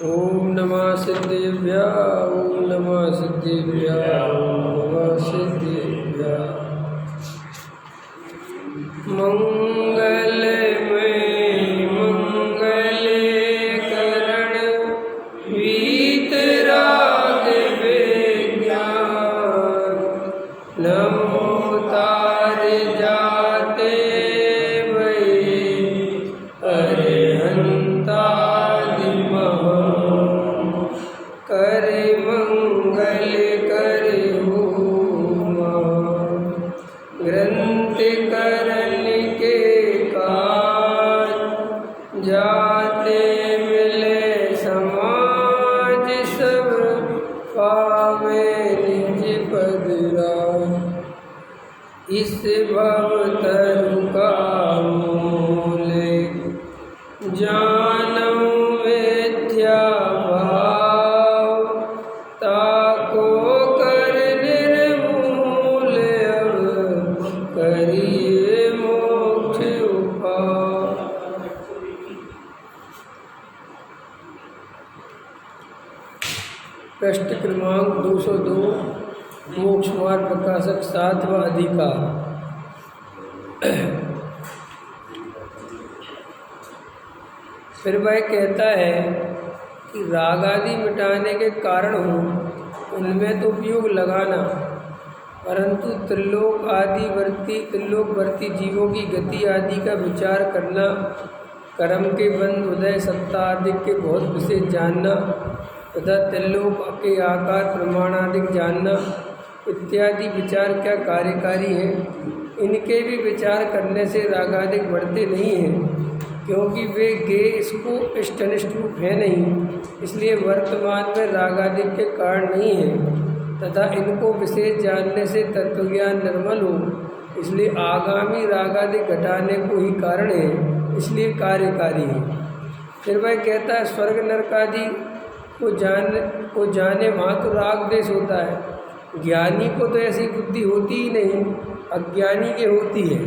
ओम नमः सिद्धेभ्यः ओम नमः सिद्धेभ्यः ओम नमः सिद्धेभ्यः। मंगलमय मंगले करण वीतराग विज्ञान नमो तार जाते वही अरिहंतादि करे मंगल करे होमा ग्रंथ करन के काज जाते मिले समाज सब पावे निज पदराज। इस भव तरु का मूल जानम मिथ्या भाव ताको कर निर्मूल अब करिए मोक्ष उपाय। प्रश्न क्रमांक 202 मोक्ष मार्ग प्रकाशक 7वां अधिकार। फिर वह कहता है कि राग आदि मिटाने के कारण हो उनमें तो उपयोग लगाना, परंतु त्रिलोक वर्ती जीवों की गति आदि का विचार करना, कर्म के बंध उदय सत्ता आदि के बहुत विशेष जानना तथा त्रिलोक के आकार प्रमाणादिक जानना इत्यादि विचार क्या कार्यकारी है। इनके भी विचार करने से रागादिक बढ़ते नहीं हैं, क्योंकि वे इसको इष्टनिष्ठ रूप है नहीं, इसलिए वर्तमान में रागादिक के कारण नहीं है। तथा इनको विशेष जानने से तत्वज्ञान निर्मल हो, इसलिए आगामी रागादिक घटाने को ही कारण है, इसलिए कार्यकारी है। फिर वह कहता है स्वर्ग नरक आदि को जाने वहाँ तो राग देश होता है, ज्ञानी को तो ऐसी बुद्धि होती ही नहीं, अज्ञानी के होती है।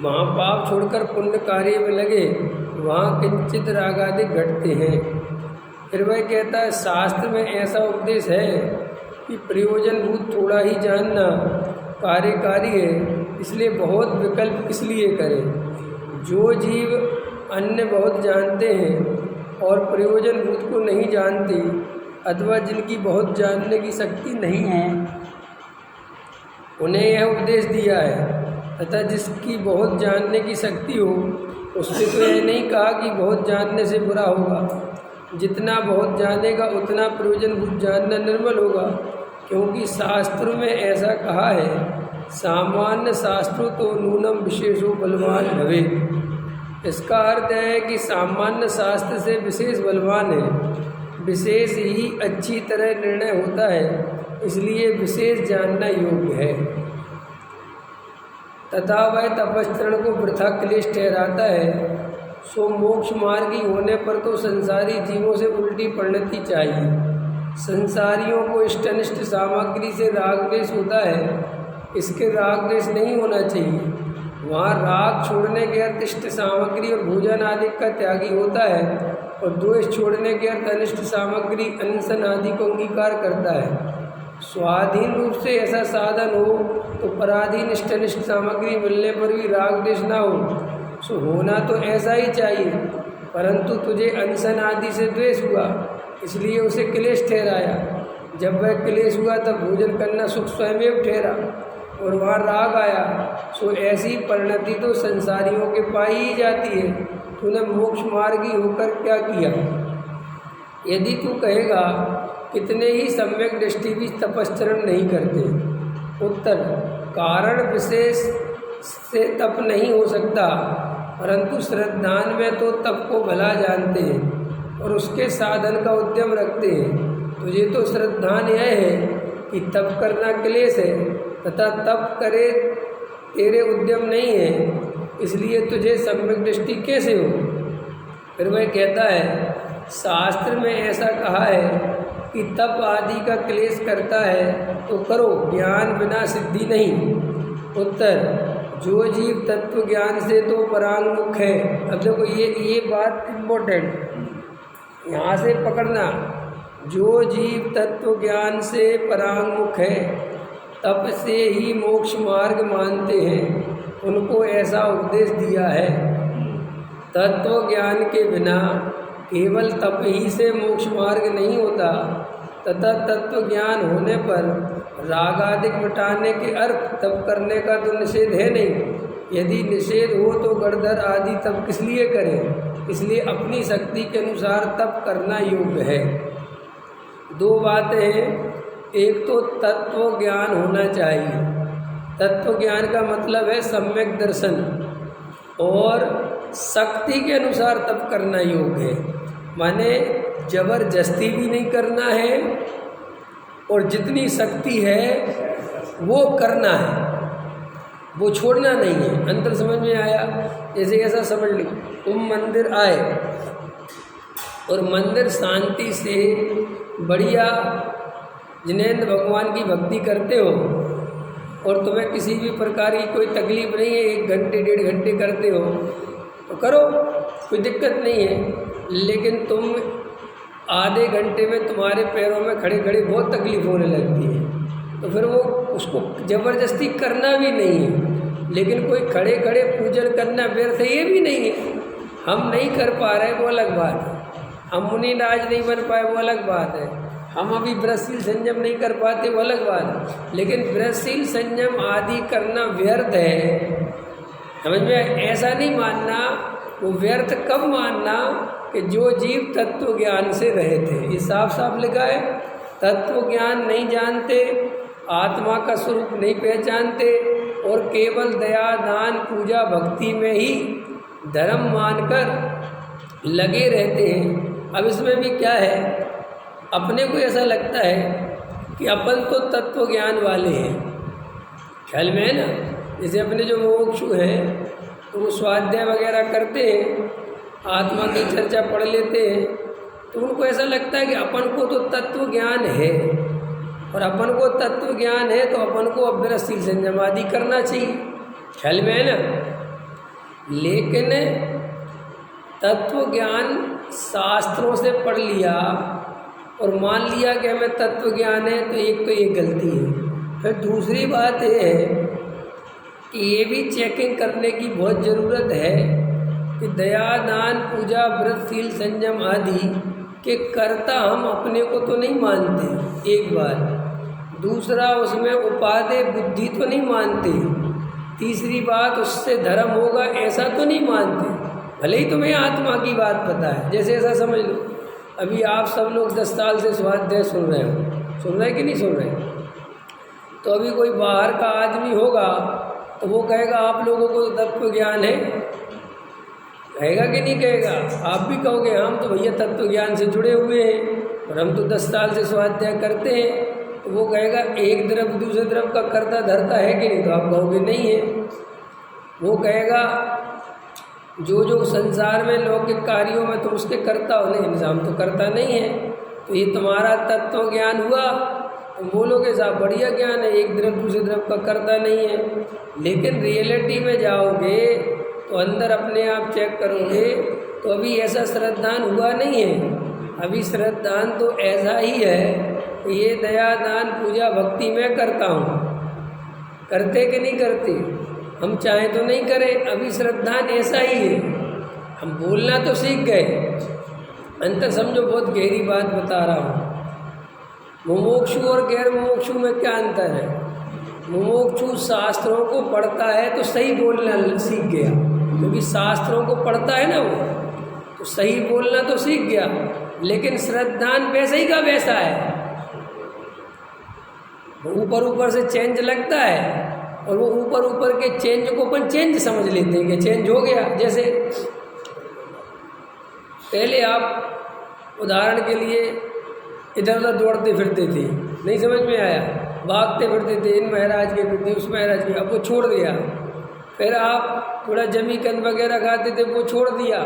वहाँ पाप छोड़कर पुण्य कार्य में लगे वहाँ किंचित रागादिक घटते हैं। फिर वह कहता है शास्त्र में ऐसा उपदेश है कि प्रयोजनभूत थोड़ा ही जानना कार्यकारी है, इसलिए बहुत विकल्प इसलिए करें। जो जीव अन्य बहुत जानते हैं और प्रयोजनभूत को नहीं जानते, अथवा जिनकी बहुत जानने की शक्ति नहीं है, उन्हें यह उपदेश दिया है। तथा जिसकी बहुत जानने की शक्ति हो उससे तो यह नहीं कहा कि बहुत जानने से बुरा होगा। जितना बहुत जानेगा उतना प्रयोजनभूत जानना निर्मल होगा, क्योंकि शास्त्रों में ऐसा कहा है सामान्य शास्त्रों तो नूनम विशेषो बलवान भवे। इसका अर्थ है कि सामान्य शास्त्र से विशेष बलवान है, विशेष ही अच्छी तरह निर्णय होता है, इसलिए विशेष जानना योग्य है। तथा वह तपस्चरण को वृथा क्लेश ठहराता है, सो मोक्ष मार्गी होने पर तो संसारी जीवों से उल्टी परिणति चाहिए। संसारियों को इष्टनिष्ट सामग्री से राग द्वेष होता है, इसके राग द्वेष नहीं होना चाहिए। वहाँ राग छोड़ने के अर्थ इष्ट सामग्री और भोजन आदि का त्यागी होता है, और द्वेष छोड़ने के अर्थ अनिष्ट सामग्री अनशन आदि को अंगीकार करता है। स्वाधीन रूप से ऐसा साधन हो तो पराधीन इष्टनिष्ट सामग्री मिलने पर भी राग द्वेष ना हो, सो होना तो ऐसा ही चाहिए। परंतु तुझे अनशन आदि से द्वेष हुआ, इसलिए उसे क्लेश ठहराया। जब वह क्लेश हुआ तब भोजन करना सुख स्वयं ठहरा, और वहाँ राग आया, सो ऐसी परिणति तो संसारियों के पाई ही जाती है। तूने मोक्ष मार्गी होकर क्या किया? यदि तू कहेगा कितने ही सम्यक दृष्टि भी तपस्चरण नहीं करते। उत्तर, कारण विशेष से तप नहीं हो सकता, परंतु श्रद्धान में तो तप को भला जानते हैं और उसके साधन का उद्यम रखते हैं। तुझे तो श्रद्धान यह है कि तप करना क्लेश है, तथा तप करे तेरे उद्यम नहीं है, इसलिए तुझे सम्यक दृष्टि कैसे हो? फिर वह कहता है शास्त्र में ऐसा कहा है कि तप आदि का क्लेश करता है तो करो, ज्ञान बिना सिद्धि नहीं। उत्तर, जो जीव तत्व ज्ञान से तो परांगमुख है। अब देखो ये बात इम्पोर्टेंट, यहाँ से पकड़ना, जो जीव तत्व ज्ञान से परांगमुख है तब से ही मोक्ष मार्ग मानते हैं, उनको ऐसा उपदेश दिया है। तत्व ज्ञान के बिना केवल तप ही से मोक्ष मार्ग नहीं होता, तथा तत्व ज्ञान होने पर राग आदि मिटाने के अर्थ तप करने का तो निषेध है नहीं। यदि निषेध हो तो गणधर आदि तप किस लिए करें? इसलिए अपनी शक्ति के अनुसार तप करना योग्य है। दो बातें हैं, एक तो तत्व ज्ञान होना चाहिए। तत्व ज्ञान का मतलब है सम्यक दर्शन, और शक्ति के अनुसार तप करना योग्य है, माने जबरदस्ती भी नहीं करना है और जितनी शक्ति है वो करना है, वो छोड़ना नहीं है। अंतर समझ में आया? जैसे ऐसा समझ लो, तुम मंदिर आए और मंदिर शांति से बढ़िया जिनेंद्र भगवान की भक्ति करते हो और तुम्हें किसी भी प्रकार की कोई तकलीफ नहीं है, 1 घंटे 1.5 घंटे करते हो तो करो, कोई दिक्कत नहीं है। लेकिन तुम आधे घंटे में तुम्हारे पैरों में खड़े खड़े बहुत तकलीफ होने लगती है, तो फिर वो उसको ज़बरदस्ती करना भी नहीं है। लेकिन कोई खड़े खड़े पूजन करना व्यर्थ है, ये भी नहीं है। हम नहीं कर पा रहे वो अलग बात है, हम मुनि राज नहीं बन पाए वो अलग बात है, हम अभी व्रतशील संयम नहीं कर पाते वो अलग बात है। लेकिन व्रतशील संयम आदि करना व्यर्थ है, समझ में? ऐसा नहीं मानना, वो व्यर्थ कब मानना कि जो जीव तत्व ज्ञान से रहे थे। ये साफ साफ लिखा है, तत्व ज्ञान नहीं जानते, आत्मा का स्वरूप नहीं पहचानते और केवल दया दान पूजा भक्ति में ही धर्म मानकर लगे रहते हैं। अब इसमें भी क्या है, अपने को ऐसा लगता है कि अपन तो तत्व ज्ञान वाले हैं, ख्याल में है ना। जैसे अपने जो मोक्षु हैं तो वो स्वाध्याय वगैरह करते हैं, आत्मा की चर्चा पढ़ लेते हैं, तो उनको ऐसा लगता है कि अपन को तो तत्व ज्ञान है, और अपन को तत्व ज्ञान है तो अपन को अभ्यस्त संयम आदि करना चाहिए, ख्याल में है ना। लेकिन तत्व ज्ञान शास्त्रों से पढ़ लिया और मान लिया कि हमें तत्व ज्ञान है, तो एक तो ये गलती है। फिर दूसरी बात ये है कि ये भी चेकिंग करने की बहुत ज़रूरत है कि दया दान पूजा व्रतशील संयम आदि के कर्ता हम अपने को तो नहीं मानते, एक बार। दूसरा, उसमें उपादेय बुद्धि तो नहीं मानते। तीसरी बात, उससे धर्म होगा ऐसा तो नहीं मानते, भले ही तुम्हें आत्मा की बात पता है। जैसे ऐसा समझ लो, अभी आप सब लोग 10 साल से स्वाध्याय सुन रहे हो, सुन रहे कि नहीं सुन रहे? तो अभी कोई बाहर का आदमी होगा तो वो कहेगा आप लोगों को तत्व ज्ञान है, कहेगा कि नहीं कहेगा? आप भी कहोगे हम तो भैया तत्व ज्ञान से जुड़े हुए हैं और हम तो 10 साल से स्वाध्याय करते हैं। तो वो कहेगा एक द्रव दूसरे द्रव का कर्ता धरता है कि नहीं? तो आप कहोगे नहीं है। वो कहेगा जो जो संसार में लौकिक कार्यों में तुम उसके करता हो, लेकिन हम तो करता नहीं है, तो ये तुम्हारा तत्व ज्ञान हुआ। तुम बोलोगे साहब बढ़िया ज्ञान है, एक द्रव दूसरे द्रव का करता नहीं है। लेकिन रियलिटी में जाओगे तो अंदर अपने आप चेक करोगे तो अभी ऐसा श्रद्धान हुआ नहीं है। अभी श्रद्धान तो ऐसा ही है, ये दया दान पूजा भक्ति मैं करता हूँ, करते कि नहीं करते? हम चाहें तो नहीं करें, अभी श्रद्धान ऐसा ही है। हम बोलना तो सीख गए, अंतर समझो, बहुत गहरी बात बता रहा हूँ। मुमुक्षु और गैर मुमुक्षु में क्या अंतर है? मुमुक्षु शास्त्रों को पढ़ता है तो सही बोलना सीख गया, क्योंकि शास्त्रों को पढ़ता है ना वो, तो सही बोलना तो सीख गया। लेकिन श्रद्धान वैसे ही का वैसा है, ऊपर ऊपर से चेंज लगता है और वो ऊपर ऊपर के चेंज को अपन चेंज समझ लेते हैं कि चेंज हो गया। जैसे पहले आप उदाहरण के लिए इधर उधर दौड़ते फिरते थे, नहीं समझ में आया, भागते फिरते थे, इन महाराज के प्रति उस महाराज के, अब वो छोड़ दिया। फिर आप थोड़ा जमीकंद वगैरह खाते थे, वो छोड़ दिया।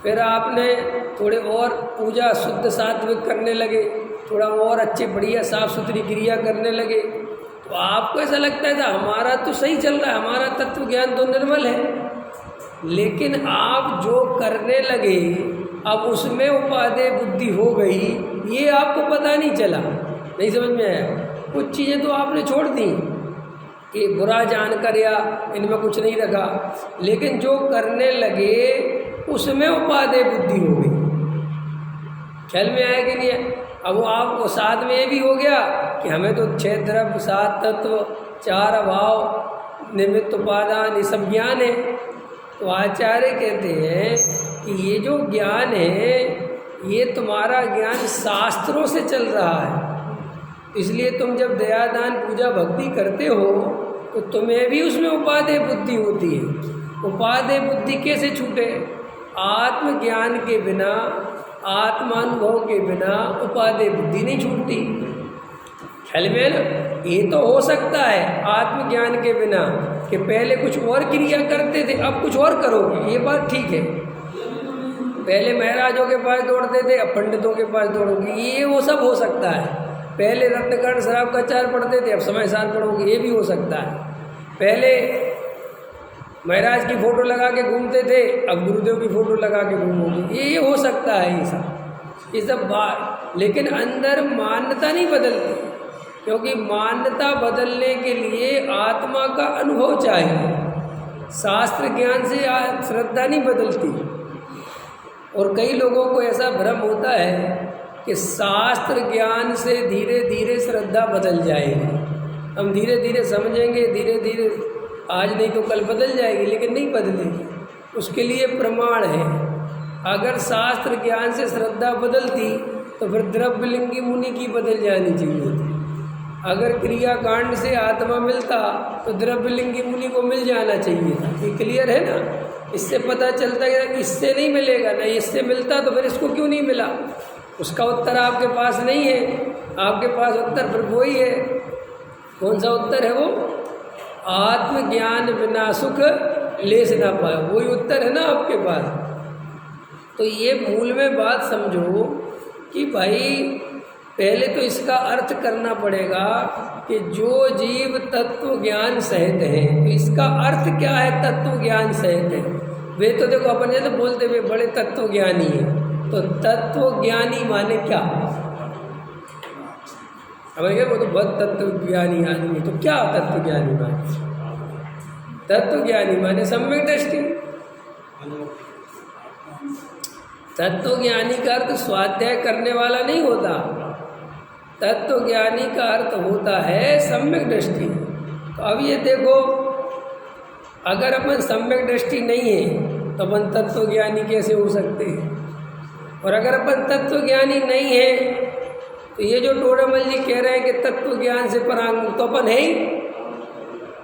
फिर आपने थोड़े और पूजा शुद्ध सात्विक करने लगे, थोड़ा और अच्छे बढ़िया साफ सुथरी क्रिया करने लगे, तो आपको ऐसा लगता था हमारा तो सही चल रहा है, हमारा तत्व ज्ञान तो निर्मल है। लेकिन आप जो करने लगे अब उसमें उपादेय बुद्धि हो गई, ये आपको पता नहीं चला, नहीं समझ में आया। कुछ चीज़ें तो आपने छोड़ दी कि बुरा जानकर या इनमें कुछ नहीं रखा, लेकिन जो करने लगे उसमें उपादेय बुद्धि हो गई। ख्याल में आया कि नहीं है? अब वो आपको साथ में ये भी हो गया कि हमें तो 6 द्रव्य 7 तत्व 4 अभाव निमित्त उपादान ये सब ज्ञान है। तो आचार्य कहते हैं कि ये जो ज्ञान है ये तुम्हारा ज्ञान शास्त्रों से चल रहा है, इसलिए तुम जब दया दान पूजा भक्ति करते हो तो तुम्हें भी उसमें उपादेय बुद्धि होती है। उपादेय बुद्धि कैसे छूटे? आत्मज्ञान के बिना, आत्मानुभव के बिना उपादेय बुद्धि नहीं छूटती। ख्याल में है ना? ये तो हो सकता है आत्मज्ञान के बिना कि पहले कुछ और क्रिया करते थे, अब कुछ और करोगे, ये बात ठीक है। पहले महाराजों के पास दौड़ते थे, अब पंडितों के पास दौड़ोगे, ये वो सब हो सकता है। पहले रत्नकर्ण शराब का चार पढ़ते थे, अब समय सार पढ़ोगे, ये भी हो सकता है। पहले महाराज की फ़ोटो लगा के घूमते थे, अब गुरुदेव की फ़ोटो लगा के घूमोगे, ये हो सकता है। ये सब बात, लेकिन अंदर मान्यता नहीं बदलती, क्योंकि मान्यता बदलने के लिए आत्मा का अनुभव चाहिए। शास्त्र ज्ञान से श्रद्धा नहीं बदलती। और कई लोगों को ऐसा भ्रम होता है कि शास्त्र ज्ञान से धीरे धीरे श्रद्धा बदल जाएगी, हम धीरे धीरे समझेंगे, धीरे धीरे आज नहीं तो कल बदल जाएगी, लेकिन नहीं बदलेगी। उसके लिए प्रमाण है। अगर शास्त्र ज्ञान से श्रद्धा बदलती तो फिर द्रव्यलिंगी मुनि की बदल जानी चाहिए थी। अगर क्रियाकांड से आत्मा मिलता तो द्रव्यलिंगी मुनि को मिल जाना चाहिए था। ये क्लियर है ना? इससे पता चलता है कि इससे नहीं मिलेगा, ना इससे मिलता तो फिर इसको क्यों नहीं मिला? उसका उत्तर आपके पास नहीं है, आपके पास उत्तर फिर वही है। कौन सा उत्तर है वो? आत्मज्ञान बिना सुख लेस ना पाए, वही उत्तर है ना आपके पास। तो ये मूल में बात समझो कि भाई पहले तो इसका अर्थ करना पड़ेगा कि जो जीव तत्व ज्ञान सहित है, तो इसका अर्थ क्या है? तत्व ज्ञान सहित है। वे तो देखो अपन ये तो बोलते हुए बड़े तत्व ज्ञानी है, तो तत्व ज्ञानी माने क्या? अब वो तो बहुत तत्व ज्ञानी आदमी, तो क्या तत्व ज्ञानी माने? तत्व ज्ञानी माने सम्यक दृष्टि। तत्व ज्ञानी का अर्थ स्वाध्याय करने वाला नहीं होता, तत्व ज्ञानी का अर्थ होता है सम्यक दृष्टि। तो अब ये देखो, अगर अपन सम्यक दृष्टि नहीं है तो अपन तत्व ज्ञानी कैसे हो सकते हैं? और अगर अपन तत्व ज्ञानी नहीं है तो ये जो टोडामल जी कह रहे हैं कि तत्व ज्ञान से परांग, तो अपन है ही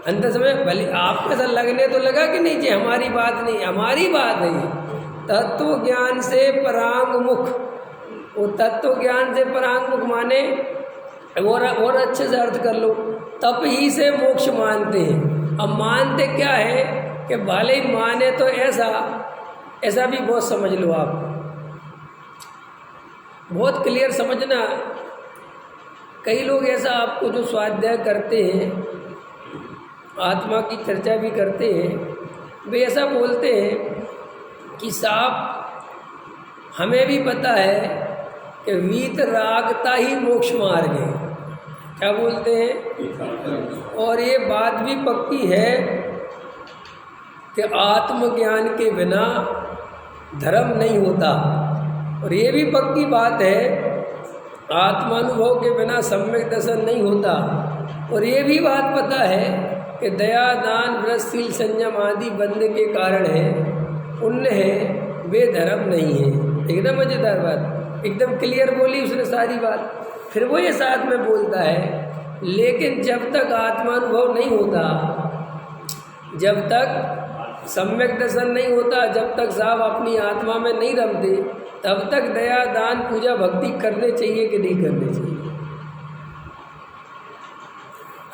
अंत समय। भले आपको ऐसा लगने तो लगा कि नहीं जी हमारी बात नहीं, हमारी बात है। तत्व ज्ञान से परांग मुख, वो तत्व ज्ञान से परांग मुख माने और अच्छे से अर्थ कर लो, तप ही से मोक्ष मानते हैं। अब मानते क्या है कि भले ही माने तो ऐसा भी बहुत समझ लो आप, बहुत क्लियर समझना। कई लोग ऐसा आपको जो स्वाध्याय करते हैं, आत्मा की चर्चा भी करते हैं, वे ऐसा बोलते हैं कि साहब हमें भी पता है कि वीतरागता ही मोक्ष मार्ग है। क्या बोलते हैं? और ये बात भी पक्की है कि आत्मज्ञान के बिना धर्म नहीं होता। और ये भी पक्की बात है आत्मानुभव के बिना सम्यक दर्शन नहीं होता। और ये भी बात पता है कि दया दान व्रत शील संयम आदि बंधन के कारण है, पुण्य है, वे धर्म नहीं है। एकदम मजेदार बात, एकदम क्लियर बोली उसने सारी बात। फिर वो ये साथ में बोलता है, लेकिन जब तक आत्मानुभव नहीं होता, जब तक सम्यक दर्शन नहीं होता, जब तक साहब अपनी आत्मा में नहीं रमते, तब तक दया दान पूजा भक्ति करने चाहिए कि नहीं करने चाहिए?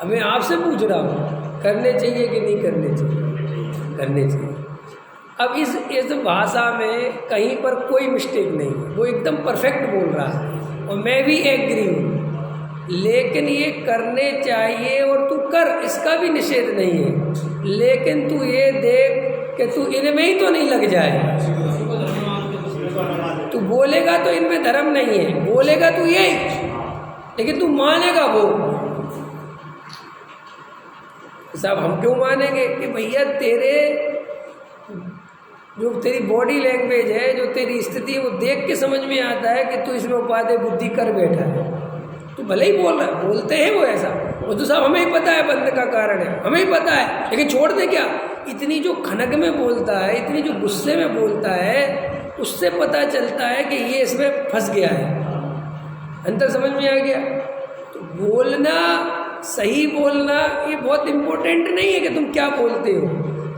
अब मैं आपसे पूछ रहा हूँ, करने चाहिए कि नहीं करने चाहिए? करने चाहिए। अब इस भाषा में कहीं पर कोई मिस्टेक नहीं है, वो एकदम परफेक्ट बोल रहा है और मैं भी एग्री हूँ। लेकिन ये करने चाहिए और तू कर, इसका भी निषेध नहीं है, लेकिन तू ये देख कि तू इनमें ही तो नहीं लग जाए। बोलेगा तो इनमें धर्म नहीं है, बोलेगा तू यही, लेकिन तू मानेगा वो। साहब हम क्यों मानेंगे कि भैया तेरे जो तेरी बॉडी लैंग्वेज है, जो तेरी स्थिति है, वो देख के समझ में आता है कि तू इसमें उपादेय बुद्धि कर बैठा है। तो भले ही बोल रहा है, बोलते हैं वो ऐसा, वो तो साहब हमें ही पता है बंद का कारण है, हमें ही पता है, लेकिन छोड़ दे क्या। इतनी जो खनक में बोलता है, इतनी जो गुस्से में बोलता है, उससे पता चलता है कि ये इसमें फंस गया है। अंतर समझ में आ गया। तो बोलना, सही बोलना ये बहुत इम्पोर्टेंट नहीं है कि तुम क्या बोलते हो,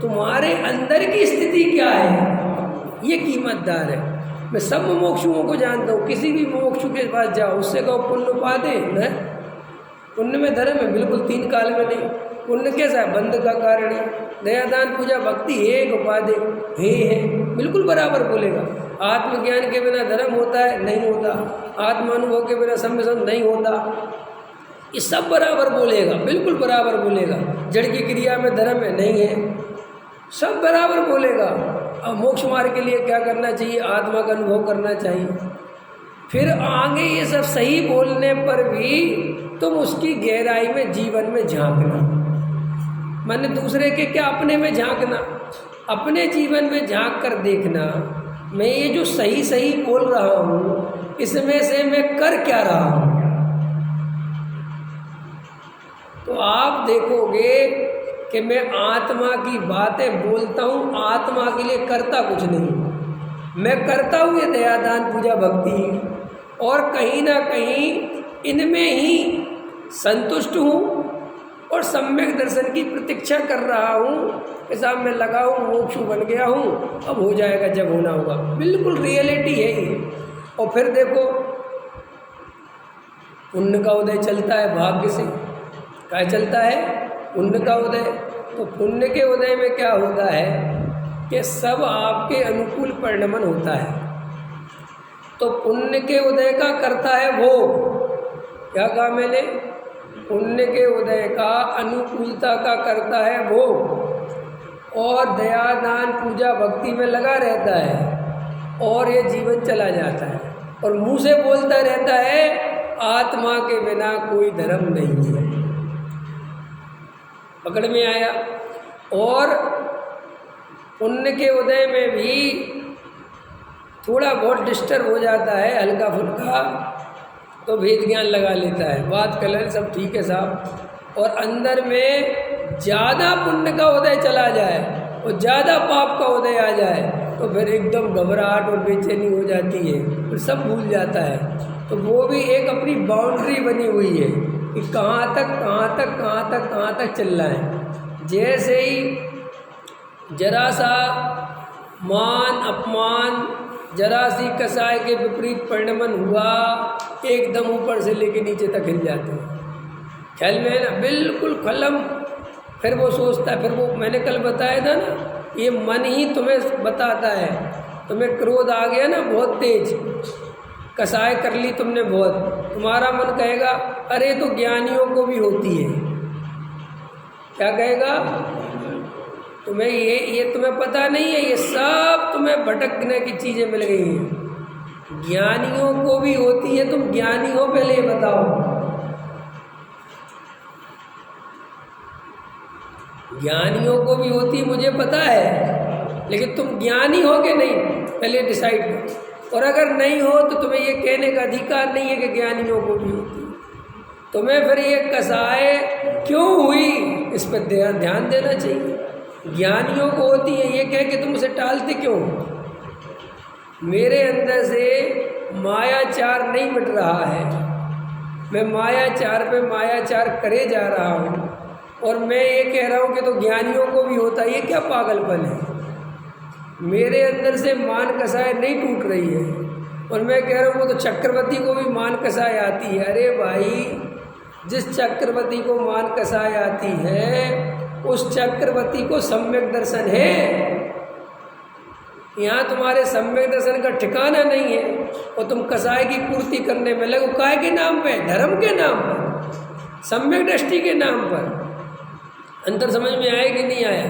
तुम्हारे अंदर की स्थिति क्या है ये कीमतदार है। मैं सब मुमुक्षुओं को जानता हूँ, किसी भी मुमुक्षु के पास जाओ, उससे कहो पुण्य उपादेय न, पुण्य में धर्म है, बिल्कुल 3 काल में नहीं। पुण्य कैसा है? बंध का कारण है। दया दान पूजा भक्ति एक उपादेय है, बिल्कुल बराबर बोलेगा। आत्मज्ञान के बिना धर्म होता है? नहीं होता। आत्मानुभव के बिना सम्यसम नहीं होता। ये सब बराबर बोलेगा, बिल्कुल बराबर बोलेगा। जड़ की क्रिया में धर्म है? नहीं है, सब बराबर बोलेगा। अब मोक्ष मार्ग के लिए क्या करना चाहिए? आत्मा का अनुभव करना चाहिए। फिर आगे ये सब सही बोलने पर भी तुम उसकी गहराई में जीवन में झांकना, माने दूसरे के क्या, अपने में झांकना, अपने जीवन में झांक कर देखना, मैं ये जो सही सही बोल रहा हूँ इसमें से मैं कर क्या रहा हूँ। तो आप देखोगे कि मैं आत्मा की बातें बोलता हूँ, आत्मा के लिए करता कुछ नहीं। मैं करता हूँ ये दया दान पूजा भक्ति, और कहीं ना कहीं इनमें ही संतुष्ट हूँ और सम्यक दर्शन की प्रतीक्षा कर रहा हूँ कि साहब मैं लगा हूँ, मोक्ष बन गया हूँ, अब हो जाएगा जब होना होगा। बिल्कुल रियलिटी है ये। और फिर देखो पुण्य का उदय चलता है भाग्य से। क्या चलता है? पुण्य का उदय। तो पुण्य के उदय में क्या होता है कि सब आपके अनुकूल परिणमन होता है। तो पुण्य के उदय का करता है भोग। क्या कहा मैंने? पुण्य के उदय का, अनुकूलता का करता है भोग, और दया दान पूजा भक्ति में लगा रहता है, और ये जीवन चला जाता है, और मुंह से बोलता रहता है आत्मा के बिना कोई धर्म नहीं है। पकड़ में आया। और पुण्य के उदय में भी थोड़ा बहुत डिस्टर्ब हो जाता है, हल्का फुल्का, तो भेद ज्ञान लगा लेता है, बात कलर सब ठीक है साहब। और अंदर में ज़्यादा पुण्य का उदय चला जाए और ज़्यादा पाप का उदय आ जाए तो फिर एकदम घबराहट और बेचैनी हो जाती है, फिर सब भूल जाता है। तो वो भी एक अपनी बाउंड्री बनी हुई है कि कहाँ तक चलना है। जैसे ही जरा सा मान अपमान, जरा सी कसाय के विपरीत परिणमन हुआ, एकदम ऊपर से लेके नीचे तक हिल जाते हैं। ख्याल में है ना? बिल्कुल खलम। फिर वो सोचता है, फिर वो मैंने कल बताया था ना, ये मन ही तुम्हें बताता है। तुम्हें क्रोध आ गया ना बहुत तेज, कसाय कर ली तुमने बहुत, तुम्हारा मन कहेगा अरे तो ज्ञानियों को भी होती है। क्या कहेगा? तुम्हें ये तुम्हें पता नहीं है, ये सब तुम्हें भटकने की चीज़ें मिल गई हैं। ज्ञानियों को भी होती है, तुम ज्ञानी हो पहले ये बताओ। ज्ञानियों को भी होती है मुझे पता है, लेकिन तुम ज्ञानी हो कि नहीं पहले डिसाइड करो। और अगर नहीं हो तो तुम्हें ये कहने का अधिकार नहीं है कि ज्ञानियों को भी होती है। तुम्हें फिर ये कसाय क्यों हुई इस पर ध्यान देना चाहिए। ज्ञानियों को होती है, ये कह के तुम उसे टालते क्यों? मेरे अंदर से मायाचार नहीं मिट रहा है, मैं मायाचार पे मायाचार करे जा रहा हूँ, और मैं ये कह रहा हूँ कि तो ज्ञानियों को भी होता है। ये क्या पागलपन है? मेरे अंदर से मान कसाय नहीं टूट रही है, और मैं कह रहा हूँ वो तो चक्रवर्ती को भी मान कसाय आती है। अरे भाई, जिस चक्रवर्ती को मान कसाय आती है उस चक्रवर्ती को सम्यक दर्शन है। यहाँ तुम्हारे सम्यक दर्शन का ठिकाना नहीं है, और तुम कसाय की पूर्ति करने में लगो। काय के नाम पे? धर्म के नाम पर, सम्यक दृष्टि के नाम पर। अंतर समझ में आया कि नहीं आया?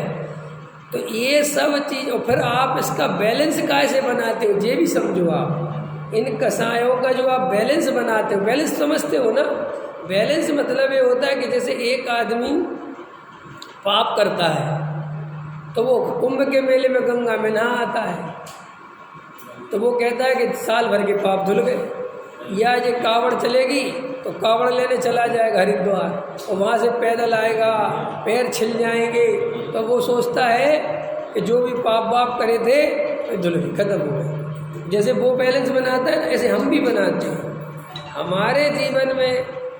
तो ये सब चीज़, और फिर आप इसका बैलेंस कैसे बनाते हो ये भी समझो। आप इन कसायों का जो आप बैलेंस बनाते हो, बैलेंस समझते हो ना, बैलेंस मतलब ये होता है कि जैसे एक आदमी पाप करता है तो वो कुंभ के मेले में गंगा में नहा आता है, तो वो कहता है कि साल भर के पाप धुल गए। या ये कावड़ चलेगी तो कावड़ लेने चला जाएगा हरिद्वार और वहाँ से पैदल आएगा, पैर छिल जाएंगे, तो वो सोचता है कि जो भी पाप वाप करे थे धुल गए, खत्म हो गए। जैसे वो बैलेंस बनाता है ना, ऐसे हम भी बनाते हैं। हमारे जीवन में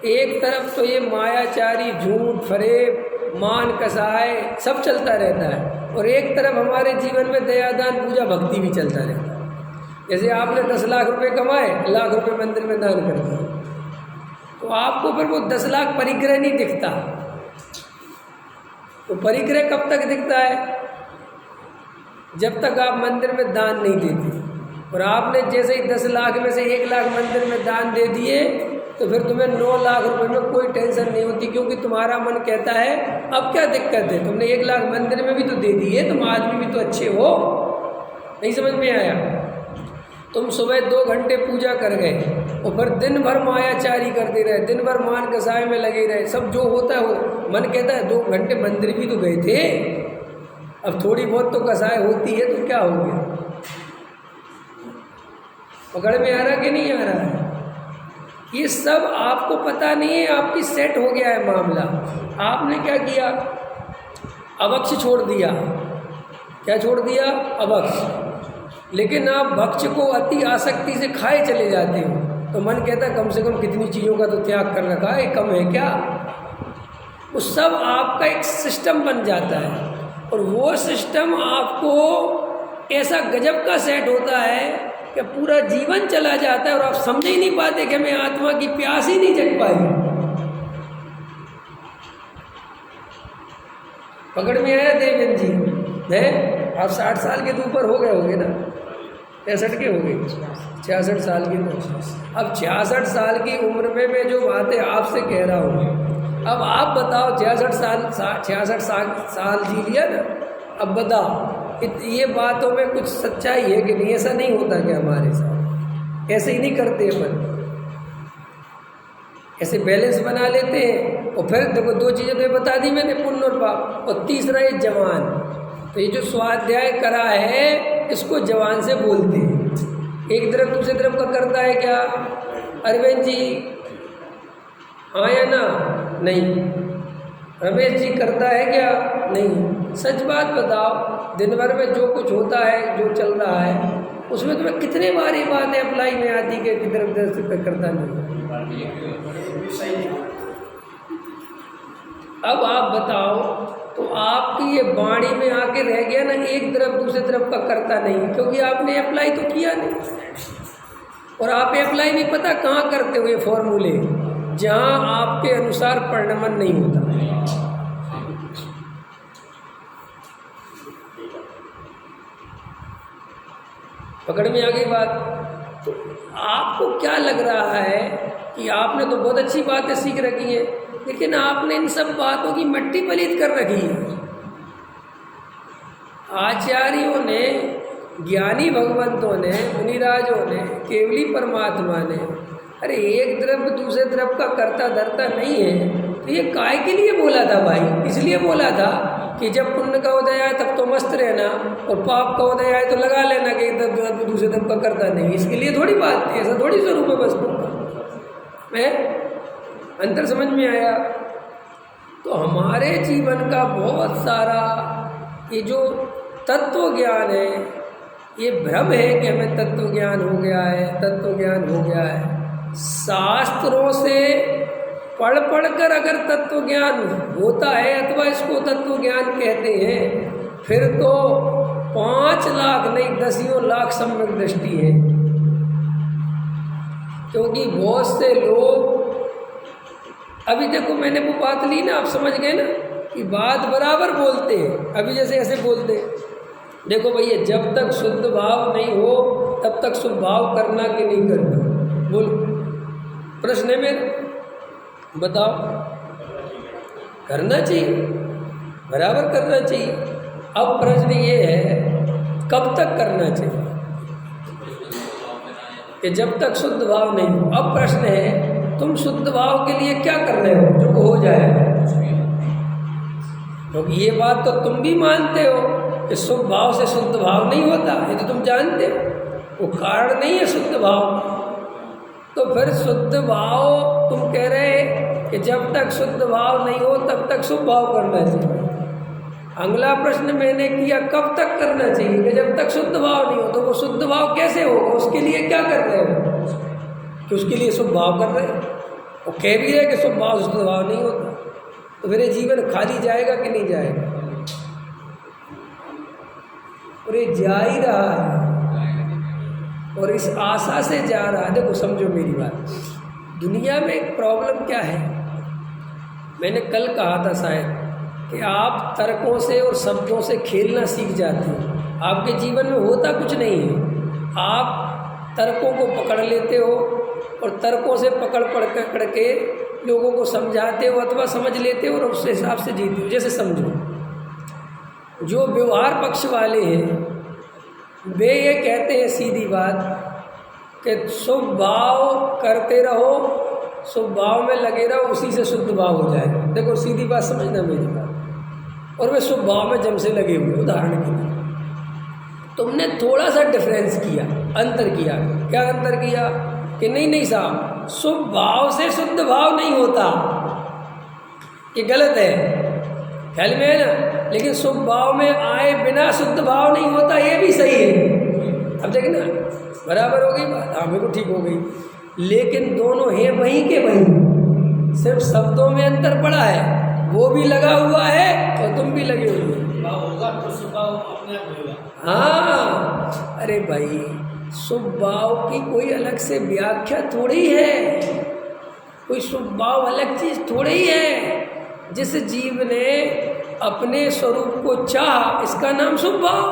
एक तरफ तो ये मायाचारी, झूठ, फरेब, मान, कसाय सब चलता रहता है, और एक तरफ हमारे जीवन में दयादान, पूजा, भक्ति भी चलता रहता है। जैसे आपने 10 लाख रुपए कमाए, लाख रुपए मंदिर में दान कर दिए, तो आपको फिर वो 10 लाख परिग्रह नहीं दिखता। तो परिग्रह कब तक दिखता है? जब तक आप मंदिर में दान नहीं देते। और आपने जैसे ही 10 लाख में से 1 लाख मंदिर में दान दे दिए तो फिर तुम्हें 9 लाख रुपए में कोई टेंशन नहीं होती, क्योंकि तुम्हारा मन कहता है अब क्या दिक्कत है, तुमने 1 लाख मंदिर में भी तो दे दिए, तुम आदमी भी तो अच्छे हो। नहीं समझ में आया? तुम सुबह 2 घंटे पूजा कर गए और फिर दिन भर मायाचारी करते रहे, दिन भर मान कसाय में लगे रहे, सब जो होता है वो मन कहता है 2 घंटे मंदिर भी तो गए थे, अब थोड़ी बहुत तो कसाय होती है तो क्या हो गया। पकड़ में आ रहा कि नहीं आ रहा है? ये सब आपको पता नहीं है, आपकी सेट हो गया है मामला। आपने क्या किया? अभक्ष छोड़ दिया। क्या छोड़ दिया? अभक्ष। लेकिन आप भक्ष को अति आसक्ति से खाए चले जाते हो, तो मन कहता है कम से कम कितनी चीज़ों का तो त्याग कर रखा है, कम है क्या? वो सब आपका एक सिस्टम बन जाता है, और वो सिस्टम आपको ऐसा गजब का सेट होता है कि पूरा जीवन चला जाता है और आप समझ ही नहीं पाते कि हमें आत्मा की प्यास ही नहीं जग पाई। पकड़ में आया देवेंद्र जी? है आप 60 साल के तो ऊपर हो गए होंगे ना, 65 के हो गए, 66 साल की। तो अब 66 साल की उम्र में मैं जो बातें आपसे कह रहा हूँ, अब आप बताओ 66 साल जी लिया ना, अब बताओ ये बातों में कुछ सच्चाई है कि नहीं? ऐसा नहीं होता क्या हमारे साथ? ऐसे ही नहीं करते अपन, ऐसे बैलेंस बना लेते हैं। और फिर देखो 2 चीज़ें तो बता दी मैंने, पुण्य और पाप, और तीसरा ये जवान। तो ये जो स्वाध्याय करा है इसको जवान से बोलते हैं। एक तरफ दूसरे तरफ का करता है क्या? अरविंद जी हाँ या ना? नहीं। रमेश जी करता है क्या? नहीं। सच बात बताओ, दिन भर में जो कुछ होता है, जो चल रहा है, उसमें तुम्हें कितने बार ये बातें अप्लाई में आती कि किधर उधर से करता नहीं। अब आप बताओ, तो आपकी ये बाणी में आके रह गया ना, एक तरफ दूसरे तरफ का करता नहीं, क्योंकि आपने अप्लाई तो किया नहीं। और आप अप्लाई नहीं पता कहाँ करते हो ये फॉर्मूले, जहाँ आपके अनुसार परिणमन नहीं होता। पकड़ में आ गई बात? तो आपको क्या लग रहा है कि आपने तो बहुत अच्छी बातें सीख रखी है, लेकिन आपने इन सब बातों की मिट्टी पलीत कर रखी है। आचार्यों ने, ज्ञानी भगवंतों ने, मुनिराजों ने, केवली परमात्मा ने, अरे एक तरफ दूसरे तरफ का करता धरता नहीं है, तो ये काय के लिए बोला था भाई? इसलिए बोला था कि जब पुण्य का उदय आए तब तो मस्त रहना, और पाप का उदय आए तो लगा लेना कि एक तरफ दूसरे तरफ का करता नहीं। इसके लिए थोड़ी बात थी, ऐसा थोड़ी स्वरूप है वस्तु का। मैं अंतर समझ में आया? तो हमारे जीवन का बहुत सारा ये जो तत्व ज्ञान है, ये भ्रम है कि हमें तत्व ज्ञान हो गया है, तत्व ज्ञान हो गया है। शास्त्रों से पढ़ कर अगर तत्व ज्ञान होता है, अथवा इसको तत्व ज्ञान कहते हैं, फिर तो 5 लाख नहीं 10 लाख सम्यक दृष्टि है। क्योंकि बहुत से लोग, अभी देखो मैंने वो बात ली ना, आप समझ गए ना कि बात बराबर बोलते हैं। अभी जैसे ऐसे बोलते हैं, देखो भैया जब तक शुद्ध भाव नहीं हो तब तक शुभ भाव करना कि नहीं करना? बोलो, प्रश्न है मेरा, बताओ। करना चाहिए, बराबर करना चाहिए। अब प्रश्न ये है कब तक करना चाहिए? कि जब तक शुद्ध भाव नहीं हो। अब प्रश्न है, तुम शुद्ध भाव के लिए क्या कर रहे हो जो हो जाएगा? क्योंकि ये बात तो तुम भी मानते हो कि शुभ भाव से शुद्ध भाव नहीं होता, ये तो तुम जानते हो, वो कारण नहीं है शुद्ध भाव। तो फिर शुद्ध भाव तुम कह रहे कि जब तक शुद्ध भाव नहीं हो तब तक शुभ भाव करना चाहिए। अगला प्रश्न मैंने किया, कब तक करना चाहिए? कि जब तक शुद्ध भाव नहीं हो। तो वो शुद्ध भाव कैसे होगा? उसके लिए क्या कर रहे हो? कि उसके लिए शुभ भाव कर रहे हो, वो कह भी रहे कि शुभ भाव शुद्ध भाव नहीं होता। तो मेरे जीवन खाली जाएगा कि नहीं जाएगा? और ये जा ही रहा है और इस आशा से जा रहा है। देखो समझो मेरी बात, दुनिया में एक प्रॉब्लम क्या है, मैंने कल कहा था शायद, कि आप तर्कों से और शब्दों से खेलना सीख जाते हो। आपके जीवन में होता कुछ नहीं है, आप तर्कों को पकड़ लेते हो और तर्कों से पकड़ के लोगों को समझाते हो अथवा समझ लेते हो और उस हिसाब से जीते हो। जैसे समझो, जो व्यवहार पक्ष वाले हैं वे ये कहते हैं सीधी बात कि शुभ भाव करते रहो, शुभ भाव में लगे रहो, उसी से शुद्ध भाव हो जाएगा। देखो सीधी बात समझना मेरी बात। और वे शुभ भाव में जम से लगे हुए। उदाहरण के लिए तुमने थोड़ा सा डिफरेंस किया, अंतर किया। क्या अंतर किया? कि नहीं साहब, शुभ भाव से शुद्ध भाव नहीं होता, ये गलत है, ख्याल में है ना। लेकिन शुभ भाव में आए बिना शुद्ध भाव नहीं होता, ये भी सही है। अब देखना बराबर हो गई बात। हाँ बिल्कुल ठीक हो गई। लेकिन दोनों हैं वहीं के वहीं, सिर्फ शब्दों में अंतर पड़ा है। वो भी लगा हुआ है और तुम भी लगे हुए होगा तो शुभ भाव अपने आप होगा। हाँ अरे भाई, शुभ भाव की कोई अलग से व्याख्या थोड़ी है, कोई शुभ भाव अलग चीज थोड़ी ही है। जिस जीव ने अपने स्वरूप को चाहा, इसका नाम शुभ भाव।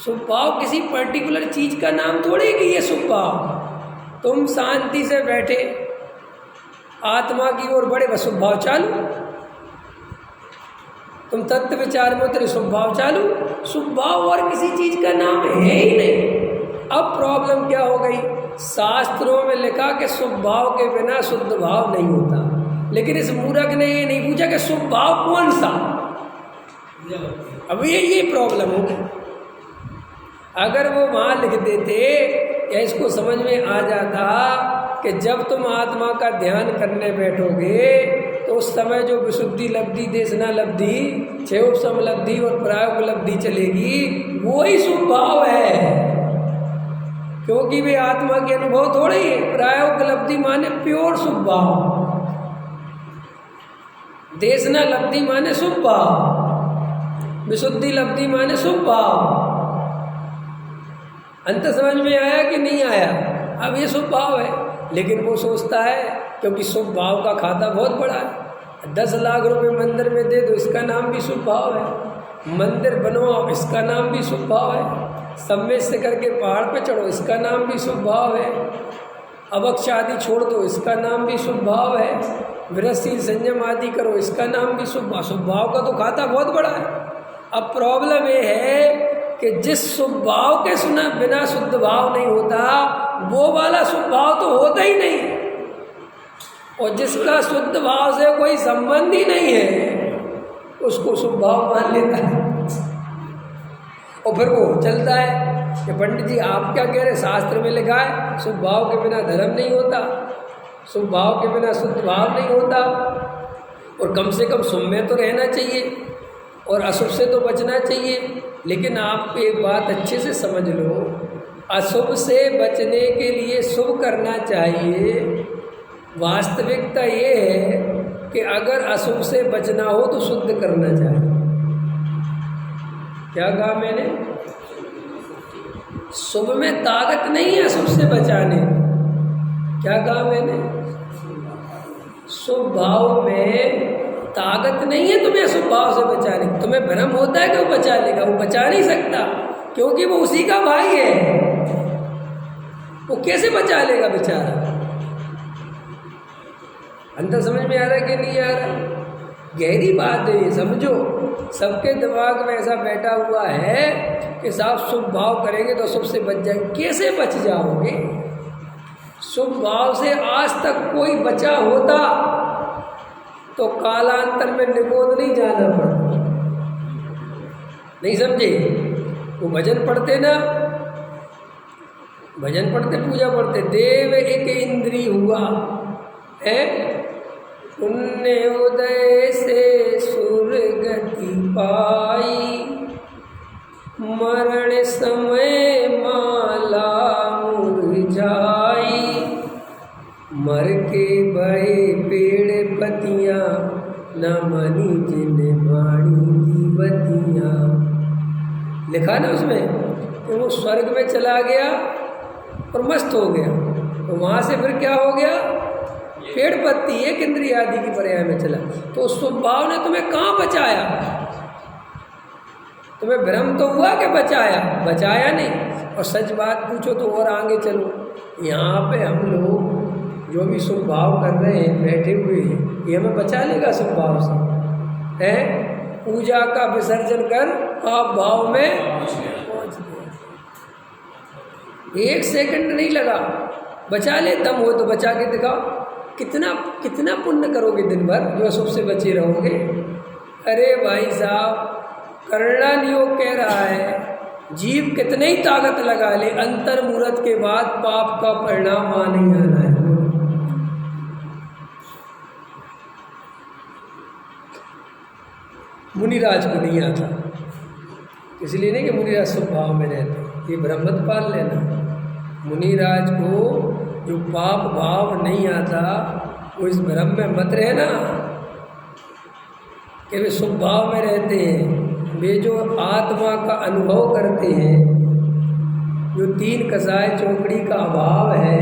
शुभ भाव किसी पर्टिकुलर चीज का नाम थोड़ी कि ये शुभ भाव। तुम शांति से बैठे आत्मा की ओर बढ़े, बस शुभ भाव चालू। तुम तत्व विचार में उतरे, शुभ भाव चालू। शुभ भाव और किसी चीज का नाम है ही नहीं। अब प्रॉब्लम क्या हो गई? शास्त्रों में लिखा कि शुभ भाव के बिना शुद्ध भाव नहीं होता, लेकिन इस मूर्ख ने ये नहीं पूछा कि शुभ भाव कौन सा। अब ये प्रॉब्लम हो गई। अगर वो वहाँ लिख देते या इसको समझ में आ जाता कि जब तुम आत्मा का ध्यान करने बैठोगे तो उस समय जो विशुद्धि लब्धि, देशना लब्धि, क्षयोपशम लब्धि और प्रायोग लब्धि चलेगी, वो ही शुभ भाव है। क्योंकि वे आत्मा के अनुभव थोड़े ही। प्रायोग लब्धि माने प्योर शुभ भाव, देशना लब्धि माने शुभ भाव, विशुद्धि लब्धि माने शुभ भाव। अंत समझ में आया कि नहीं आया? अब ये शुभ भाव है, लेकिन वो सोचता है क्योंकि शुभ भाव का खाता बहुत बड़ा है। 10 लाख रुपए मंदिर में दे दो, इसका नाम भी शुभ भाव है। मंदिर बनवाओ, इसका नाम भी शुभ भाव है। सम्मेद से करके पहाड़ पे चढ़ो, इसका नाम भी शुभ भाव है। अवक्ष आदि छोड़ दो, इसका नाम भी शुभ भाव है। विरसशील संयम आदि करो, इसका नाम भी शुभ भाव। शुभ भाव का तो खाता बहुत बड़ा है। अब प्रॉब्लम ये है कि जिस शुभ भाव के सुना बिना शुद्ध भाव नहीं होता, वो वाला शुभ भाव तो होता ही नहीं, और जिसका शुद्ध भाव से कोई संबंध ही नहीं है उसको शुभ भाव मान लेता है। और फिर वो चलता है कि पंडित जी आप क्या कह रहे, शास्त्र में लिखा है शुभ भाव के बिना धर्म नहीं होता, शुभ भाव के बिना शुद्ध भाव नहीं होता, और कम से कम शुभ में तो रहना चाहिए और अशुभ से तो बचना चाहिए। लेकिन आप एक बात अच्छे से समझ लो, अशुभ से बचने के लिए शुभ करना चाहिए। वास्तविकता ये है कि अगर अशुभ से बचना हो तो शुद्ध करना चाहिए। क्या कहा मैंने? शुभ में ताकत नहीं है अशुभ से बचाने। क्या कहा मैंने? शुभ भाव में ताकत नहीं है तुम्हें अशुभ भाव से बचाने। तुम्हें भ्रम होता है कि वो बचा लेगा, वो बचा नहीं सकता, क्योंकि वो उसी का भाई है। वो कैसे बचा लेगा बेचारा? अंदर समझ में आ रहा है कि नहीं आ रहा? गहरी बात है, समझो। सबके दिमाग में ऐसा बैठा हुआ है कि साहब शुभ भाव करेंगे तो शुभ से बच जाएंगे। कैसे बच जाओगे? शुभ भाव से आज तक कोई बचा होता तो कालांतर में निगोद नहीं जाना पड़ता। नहीं समझे? वो भजन पढ़ते ना, भजन पढ़ते, पूजा पढ़ते, देव एक इंद्री हुआ है, पुण्य उदय से सुरगति पाई, मरण समय माला मुरझाई, मर के बहे पेड़ पतियाँ, न मनी जिन वाणी जीवतियाँ। लिखा ना उसमें कि वो स्वर्ग में चला गया और मस्त हो गया, तो वहाँ से फिर क्या हो गया? पेड़ पत्ती एक इंद्रिय आदि की पर्याय में चला। तो स्वभाव ने तुम्हें कहाँ बचाया? तुम्हें भ्रम तो हुआ कि बचाया, बचाया नहीं। और सच बात पूछो तो और आगे चलो, यहाँ पे हम लोग जो भी शुभ भाव कर रहे हैं, बैठे हुए हैं, ये हमें बचा लेगा शुभ भाव से? है पूजा का विसर्जन कर आप भाव में पहुँच गए। एक सेकंड नहीं लगा, बचा ले। दम हो तो बचा के दिखाओ। कितना कितना पुण्य करोगे दिन भर जो शुभ से बचे रहोगे? अरे भाई साहब, करना नियोग कह रहा है, जीव कितने ही ताकत लगा ले, अंतर मुहूर्त के बाद पाप का परिणाम आ नहीं आना है। मुनिराज को नहीं आता, इसलिए नहीं कि मुनिराज शुभ भाव में रहते, ये भ्रम मत पाल लेना। मुनिराज को जो पाप भाव नहीं आता वो इस भ्रम में मत रहना कि वे शुभ भाव में रहते हैं। वे जो आत्मा का अनुभव करते हैं, जो तीन कसाय चौकड़ी का अभाव है,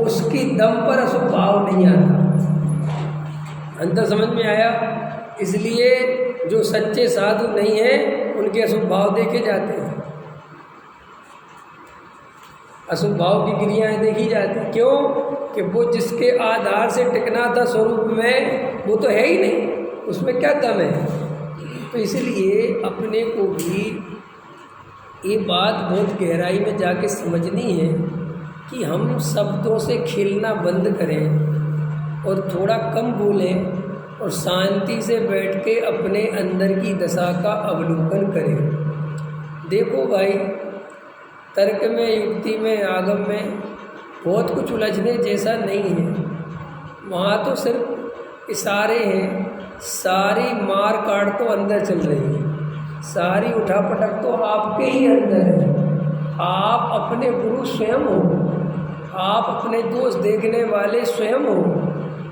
उसकी दम पर अशुभ भाव नहीं आता। अंतर समझ में आया? इसलिए जो सच्चे साधु नहीं हैं उनके अशुभ भाव देखे जाते हैं, अशुभ भाव की क्रियाएं देखी जाती। क्यों? कि वो जिसके आधार से टिकना था स्वरूप में, वो तो है ही नहीं, उसमें क्या दम है? तो इसलिए अपने को भी ये बात बहुत गहराई में जाके समझनी है कि हम शब्दों से खेलना बंद करें और थोड़ा कम बोलें और शांति से बैठ के अपने अंदर की दशा का अवलोकन करें। देखो भाई, तर्क में, युक्ति में, आगम में बहुत कुछ उलझने जैसा नहीं है। वहाँ तो सिर्फ इशारे हैं, सारी मार काट तो अंदर चल रही है, सारी उठापटक तो आपके ही अंदर है। आप अपने गुरु स्वयं हो, आप अपने दोष देखने वाले स्वयं हो,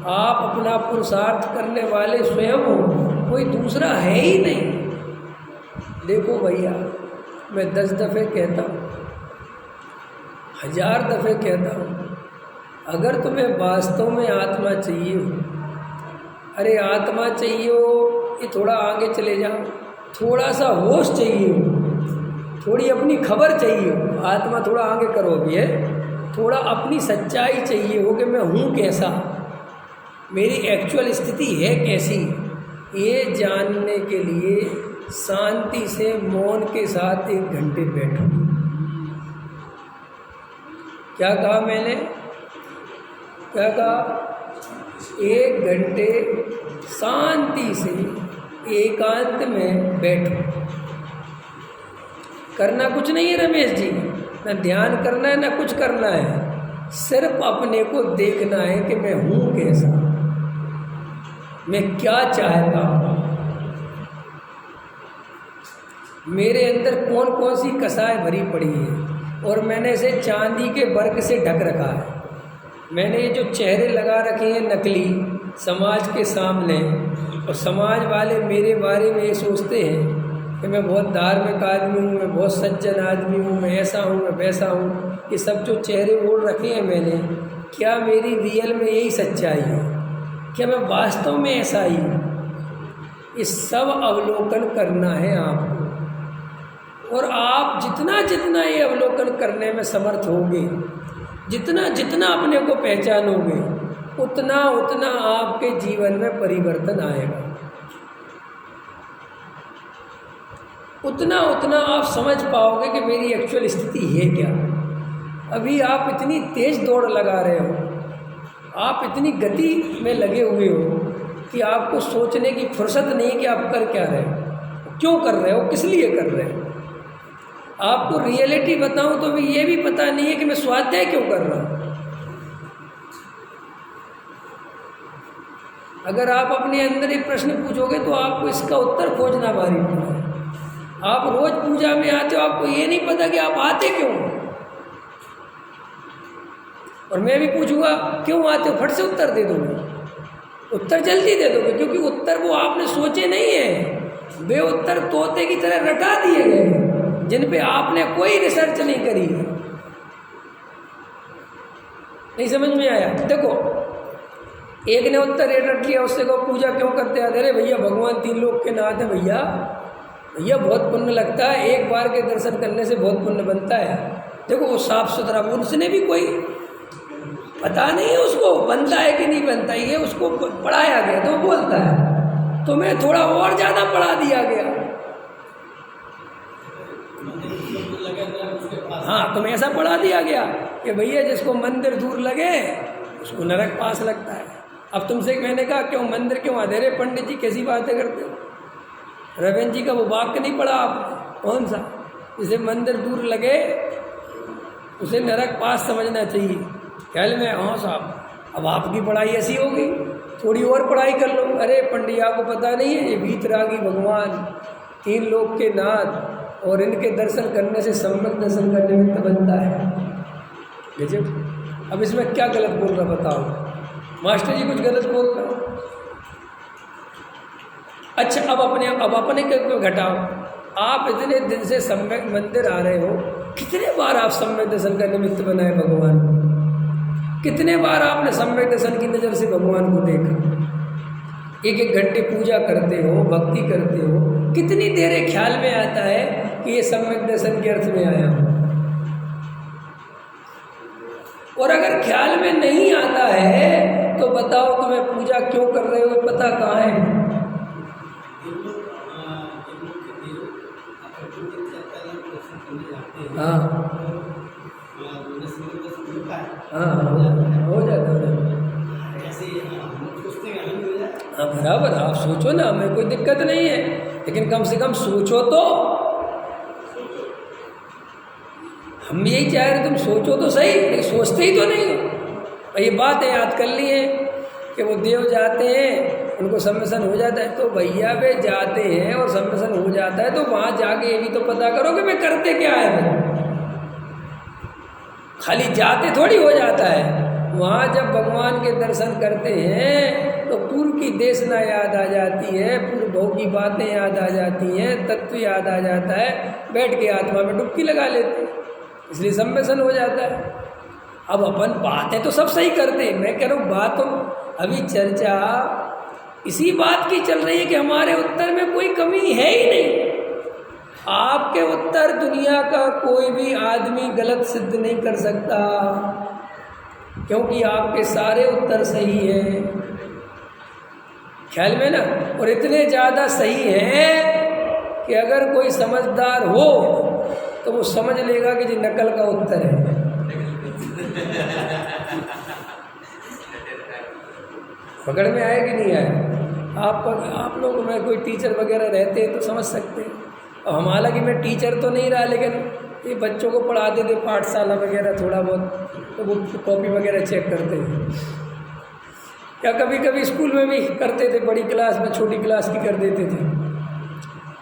आप अपना पुरुषार्थ करने वाले स्वयं हो, कोई दूसरा है ही नहीं। देखो भैया, मैं 10 दफ़े कहता हूँ, 1000 दफ़े कहता हूँ, अगर तुम्हें वास्तव में आत्मा चाहिए हो, अरे आत्मा चाहिए हो, ये थोड़ा आगे चले जाओ, थोड़ा सा होश चाहिए हो, थोड़ी अपनी खबर चाहिए हो, आत्मा थोड़ा आगे करो अभी है, थोड़ा अपनी सच्चाई चाहिए हो कि मैं हूँ कैसा, मेरी एक्चुअल स्थिति है कैसी, ये जानने के लिए शांति से मौन के साथ 1 घंटे बैठो। क्या कहा मैंने? क्या कहा? 1 घंटे शांति से एकांत में बैठो। करना कुछ नहीं है रमेश जी, ना ध्यान करना है ना कुछ करना है, सिर्फ अपने को देखना है कि मैं हूँ कैसा, मैं क्या चाहता हूँ, मेरे अंदर कौन कौन सी कसाय भरी पड़ी है, और मैंने इसे चांदी के वर्क से ढक रखा है। मैंने ये जो चेहरे लगा रखे हैं नकली समाज के सामने, और समाज वाले मेरे बारे में ये सोचते हैं कि मैं बहुत धार्मिक आदमी हूँ, मैं बहुत सज्जन आदमी हूँ, मैं ऐसा हूँ, मैं वैसा हूँ। ये सब जो चेहरे ओढ़ रखे हैं मैंने, क्या मेरी रियल में यही सच्चाई है? क्या मैं वास्तव में ऐसा ही हूँ? ये सब अवलोकन करना है आपको, और आप जितना जितना ये अवलोकन करने में समर्थ होंगे, जितना जितना अपने को पहचानोगे, उतना उतना आपके जीवन में परिवर्तन आएगा। उतना उतना आप समझ पाओगे कि मेरी एक्चुअल स्थिति है क्या। अभी आप इतनी तेज दौड़ लगा रहे हो, आप इतनी गति में लगे हुए हो कि आपको सोचने की फुर्सत नहीं कि आप कर क्या रहे हो, क्यों कर रहे हो, किस लिए कर रहे हो। आपको रियलिटी बताऊं तो अभी ये भी पता नहीं है कि मैं स्वाध्याय क्यों कर रहा हूँ। अगर आप अपने अंदर एक प्रश्न पूछोगे तो आपको इसका उत्तर खोजना भारी पड़ेगा। आप रोज पूजा में आते हो, आपको ये नहीं पता कि आप आते क्यों। और मैं भी पूछूंगा क्यों आते हो, फट से उत्तर दे दोगे, उत्तर जल्दी दे दोगे, क्योंकि उत्तर वो आपने सोचे नहीं है। वे उत्तर तोते की तरह रटा दिए गए जिन पे आपने कोई रिसर्च नहीं करी। नहीं समझ में आया। देखो, एक ने उत्तर ये रट लिया, उससे को पूजा क्यों करते हैं। अरे भैया भगवान 3 लोग के नाथ है भैया, भैया बहुत पुण्य लगता है, एक बार के दर्शन करने से बहुत पुण्य बनता है। देखो वो साफ सुथरा, उसने भी कोई पता नहीं है उसको बनता है कि नहीं बनता, ये उसको पढ़ाया गया तो बोलता है, तो मैं थोड़ा और ज़्यादा पढ़ा दिया गया। हाँ, तुम्हें ऐसा पढ़ा दिया गया कि भैया जिसको मंदिर दूर लगे उसको नरक पास लगता है। अब तुमसे मैंने कहा क्यों मंदिर क्यों आते। अरे पंडित जी कैसी बातें करते हो, रविंद्र जी का वो वाक्य नहीं पढ़ा आपने, कौन सा, जिसे मंदिर दूर लगे उसे नरक पास समझना चाहिए। ख्याल में, हाँ साहब अब आपकी पढ़ाई ऐसी होगी, थोड़ी और पढ़ाई कर लो। अरे पंडित आपको पता नहीं है, ये भीतरागी भगवान 3 लोक के नाथ और इनके दर्शन करने से सम्यक दर्शन का निमित्त बनता है। देखिए अब इसमें क्या गलत बोल रहा बताओ, मास्टर जी कुछ गलत बोल रहा। अच्छा अब अपने क्यों घटाओ। आप इतने दिन से सम्यक मंदिर आ रहे हो, कितने बार आप सम्यक दर्शन का निमित्त बनाए भगवान को, कितने बार आपने सम्यक दर्शन की नज़र से भगवान को देखा। 1-1 घंटे पूजा करते हो, भक्ति करते हो, कितनी देर ख्याल में आता है कि ये सम्यक दर्शन के अर्थ में आया हो। और अगर ख्याल में नहीं आता है तो बताओ तुम्हें पूजा क्यों कर रहे हो, पता कहाँ है। हाँ हाँ हो जाता है। हाँ बराबर, आप सोचो ना, हमें कोई दिक्कत नहीं है, लेकिन कम से कम सोचो तो। हम यही चाह रहे तुम सोचो तो सही, लेकिन सोचते ही तो नहीं हो। ये बात है याद कर ली है कि वो देव जाते हैं उनको सम्मिशन हो जाता है, तो भैया वे जाते हैं और सम्मिशन हो जाता है तो वहाँ जाके ये भी तो पता करो कि मैं करते क्या है। खाली जाते थोड़ी हो जाता है, वहाँ जब भगवान के दर्शन करते हैं तो पूर्व की देशना याद आ जाती है, पूर्व भव की बातें याद आ जाती हैं, तत्व याद आ जाता है, बैठ के आत्मा में डुबकी लगा लेते हैं, इसलिए सम्मिशन हो जाता है। अब अपन बातें तो सब सही करते हैं, मैं कह रहा हूँ बातों अभी चर्चा इसी बात की चल रही है कि हमारे उत्तर में कोई कमी है ही नहीं। आपके उत्तर दुनिया का कोई भी आदमी गलत सिद्ध नहीं कर सकता, क्योंकि आपके सारे उत्तर सही हैं, ख्याल में ना। और इतने ज़्यादा सही हैं कि अगर कोई समझदार हो तो वो समझ लेगा कि ये नकल का उत्तर है। पकड़ में आया कि नहीं आया। आप लोग में कोई टीचर वगैरह रहते हैं तो समझ सकते हैं। और हम, हालांकि मैं टीचर तो नहीं रहा, लेकिन ये बच्चों को पढ़ाते थे पाठशाला वगैरह थोड़ा बहुत, तो वो कॉपी वगैरह चेक करते थे, या कभी कभी स्कूल में भी करते थे, बड़ी क्लास में छोटी क्लास की कर देते थे।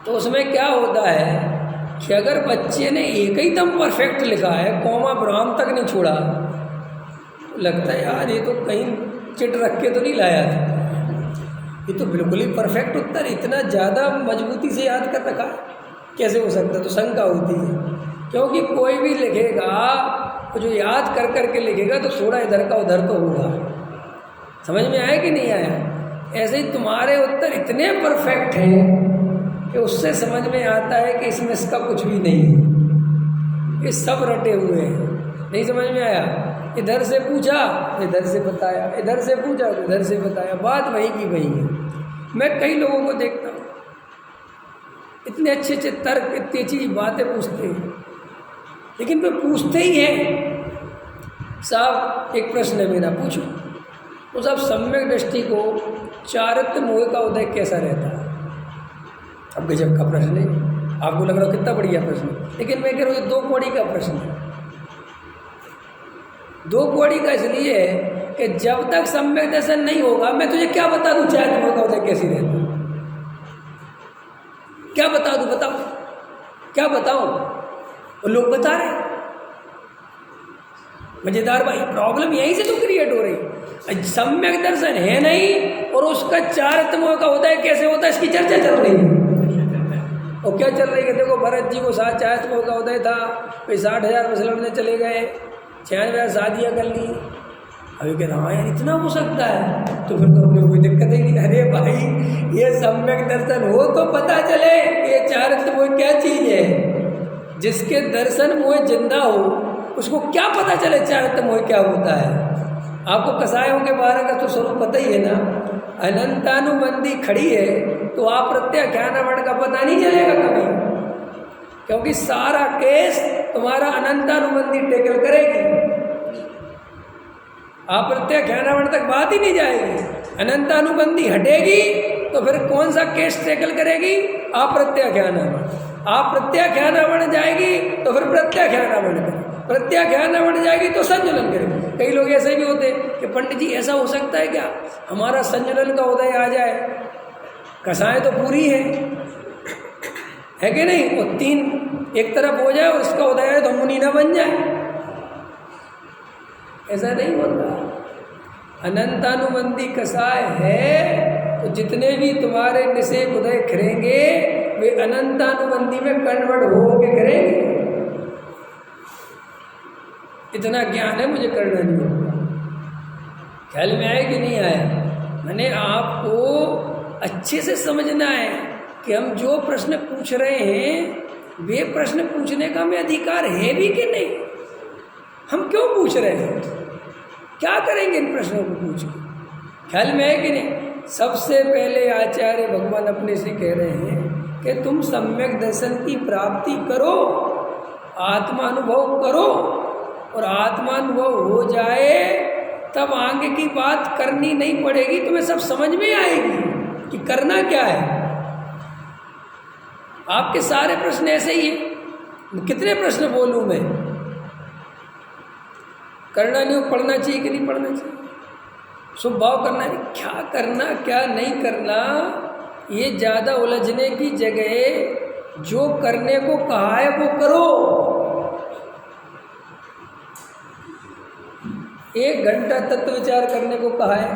तो उसमें क्या होता है कि अगर बच्चे ने एक ही दम परफेक्ट लिखा है, कॉमा विराम तक नहीं छोड़ा, तो लगता है यार ये तो कहीं चिट रख के तो नहीं लाया था, ये तो बिल्कुल ही परफेक्ट उत्तर, इतना ज़्यादा मजबूती से याद कर रखा है, कैसे हो सकता है। तो शंका होती है, क्योंकि कोई भी लिखेगा तो जो याद कर कर के लिखेगा तो थोड़ा इधर का उधर तो होगा। समझ में आया कि नहीं आया। ऐसे ही तुम्हारे उत्तर इतने परफेक्ट हैं कि उससे समझ में आता है कि इसमें इसका कुछ भी नहीं है, ये सब रटे हुए हैं। नहीं समझ में आया। इधर से पूछा इधर से बताया, इधर से पूछा इधर से बताया, बात वही की वही है। मैं कई लोगों को देखता हूँ इतने अच्छे अच्छे तर्क, इतनी अच्छी बातें पूछते हैं, लेकिन वे पूछते ही हैं। साहब एक प्रश्न है मेरा, पूछो। तो साहब सम्यक दृष्टि को चारित्र मोह का उदय कैसा रहता है? अब गजब का प्रश्न है, आपको लग रहा हो कितना बढ़िया प्रश्न, लेकिन मैं कह रहा हूँ 2 कौड़ी का प्रश्न है। 2 कौड़ी का इसलिए है कि जब तक सम्यक दर्शन नहीं होगा, मैं तुझे क्या बता दूँ चारित्र मोह का उदय कैसी रहता है? क्या बता दूँ, बताओ क्या बताऊँ? वो लोग बता रहे। मजेदार भाई, प्रॉब्लम यहीं से तो क्रिएट हो रही। सम्यक दर्शन है नहीं और उसका चारित्र मोह का उदय कैसे होता है, इसकी चर्चा चल रही है। और क्या चल रही है? देखो भरत जी को 7 चारित्र मोह का उदय था, फिर 60,000 मुसलमान में चले गए, 96,000 शादियाँ कर ली। अभी कह रहा यार इतना हो सकता है, तो फिर तो अपने कोई दिक्कत ही नहीं। अरे भाई ये सम्यक दर्शन हो तो पता चले ये चारित्र मोह क्या चीज़ है। जिसके दर्शन मोह जिंदा हो उसको क्या पता चले चारित्र मोह क्या होता है? आपको कसायों के बारे का तो स्वरूप पता ही है ना। अनंतानुबंधी खड़ी है तो आप प्रत्याख्यानावर्ण का पता नहीं चलेगा कभी, क्योंकि सारा केस तुम्हारा अनंतानुबंधी टेकल करेगी। आप प्रत्याख्यानावर्ण तक बात ही नहीं जाएगी। अनंतानुबंधी हटेगी तो फिर कौन सा केस टैकल करेगी? आप प्रत्याख्यानावर्ण। आप प्रत्याख्यानावर्ण जाएगी तो फिर प्रत्याख्यानावर्ण करेगी, प्रत्याख्यानावर्ण जाएगी तो संजुलन करेगी। कई लोग ऐसे भी होते कि पंडित जी ऐसा हो सकता है क्या हमारा संजुलन का उदय आ जाए? कसाएं तो पूरी है कि नहीं? वो 3 एक तरफ हो जाए और उसका उदय है तो मुनि न बन जाए। ऐसा नहीं होता। अनंतानुबंधी कसाय है तो जितने भी तुम्हारे निषेध उदय करेंगे वे अनंतानुबंधी में कन्वर्ट हो के करेंगे। इतना ज्ञान है, मुझे करना नहीं होगा। ख्याल में आया कि नहीं आया? मैंने आपको अच्छे से समझना है कि हम जो प्रश्न पूछ रहे हैं वे प्रश्न पूछने का हमें अधिकार है भी कि नहीं, हम क्यों पूछ रहे हैं, क्या करेंगे इन प्रश्नों को पूछ के? ख्याल में है कि नहीं? सबसे पहले आचार्य भगवान अपने से कह रहे हैं कि तुम सम्यक दर्शन की प्राप्ति करो, आत्मानुभव करो, और आत्मानुभव हो जाए तब आगे की बात करनी नहीं पड़ेगी, तुम्हें सब समझ में आएगी कि करना क्या है। आपके सारे प्रश्न ऐसे ही हैं। कितने प्रश्न बोलूं मैं? करना नहीं हो, पढ़ना चाहिए कि नहीं पढ़ना चाहिए, शुभ भाव करना है, क्या करना क्या नहीं करना, ये ज़्यादा उलझने की जगह जो करने को कहा है वो करो। 1 घंटा तत्व विचार करने को कहा है।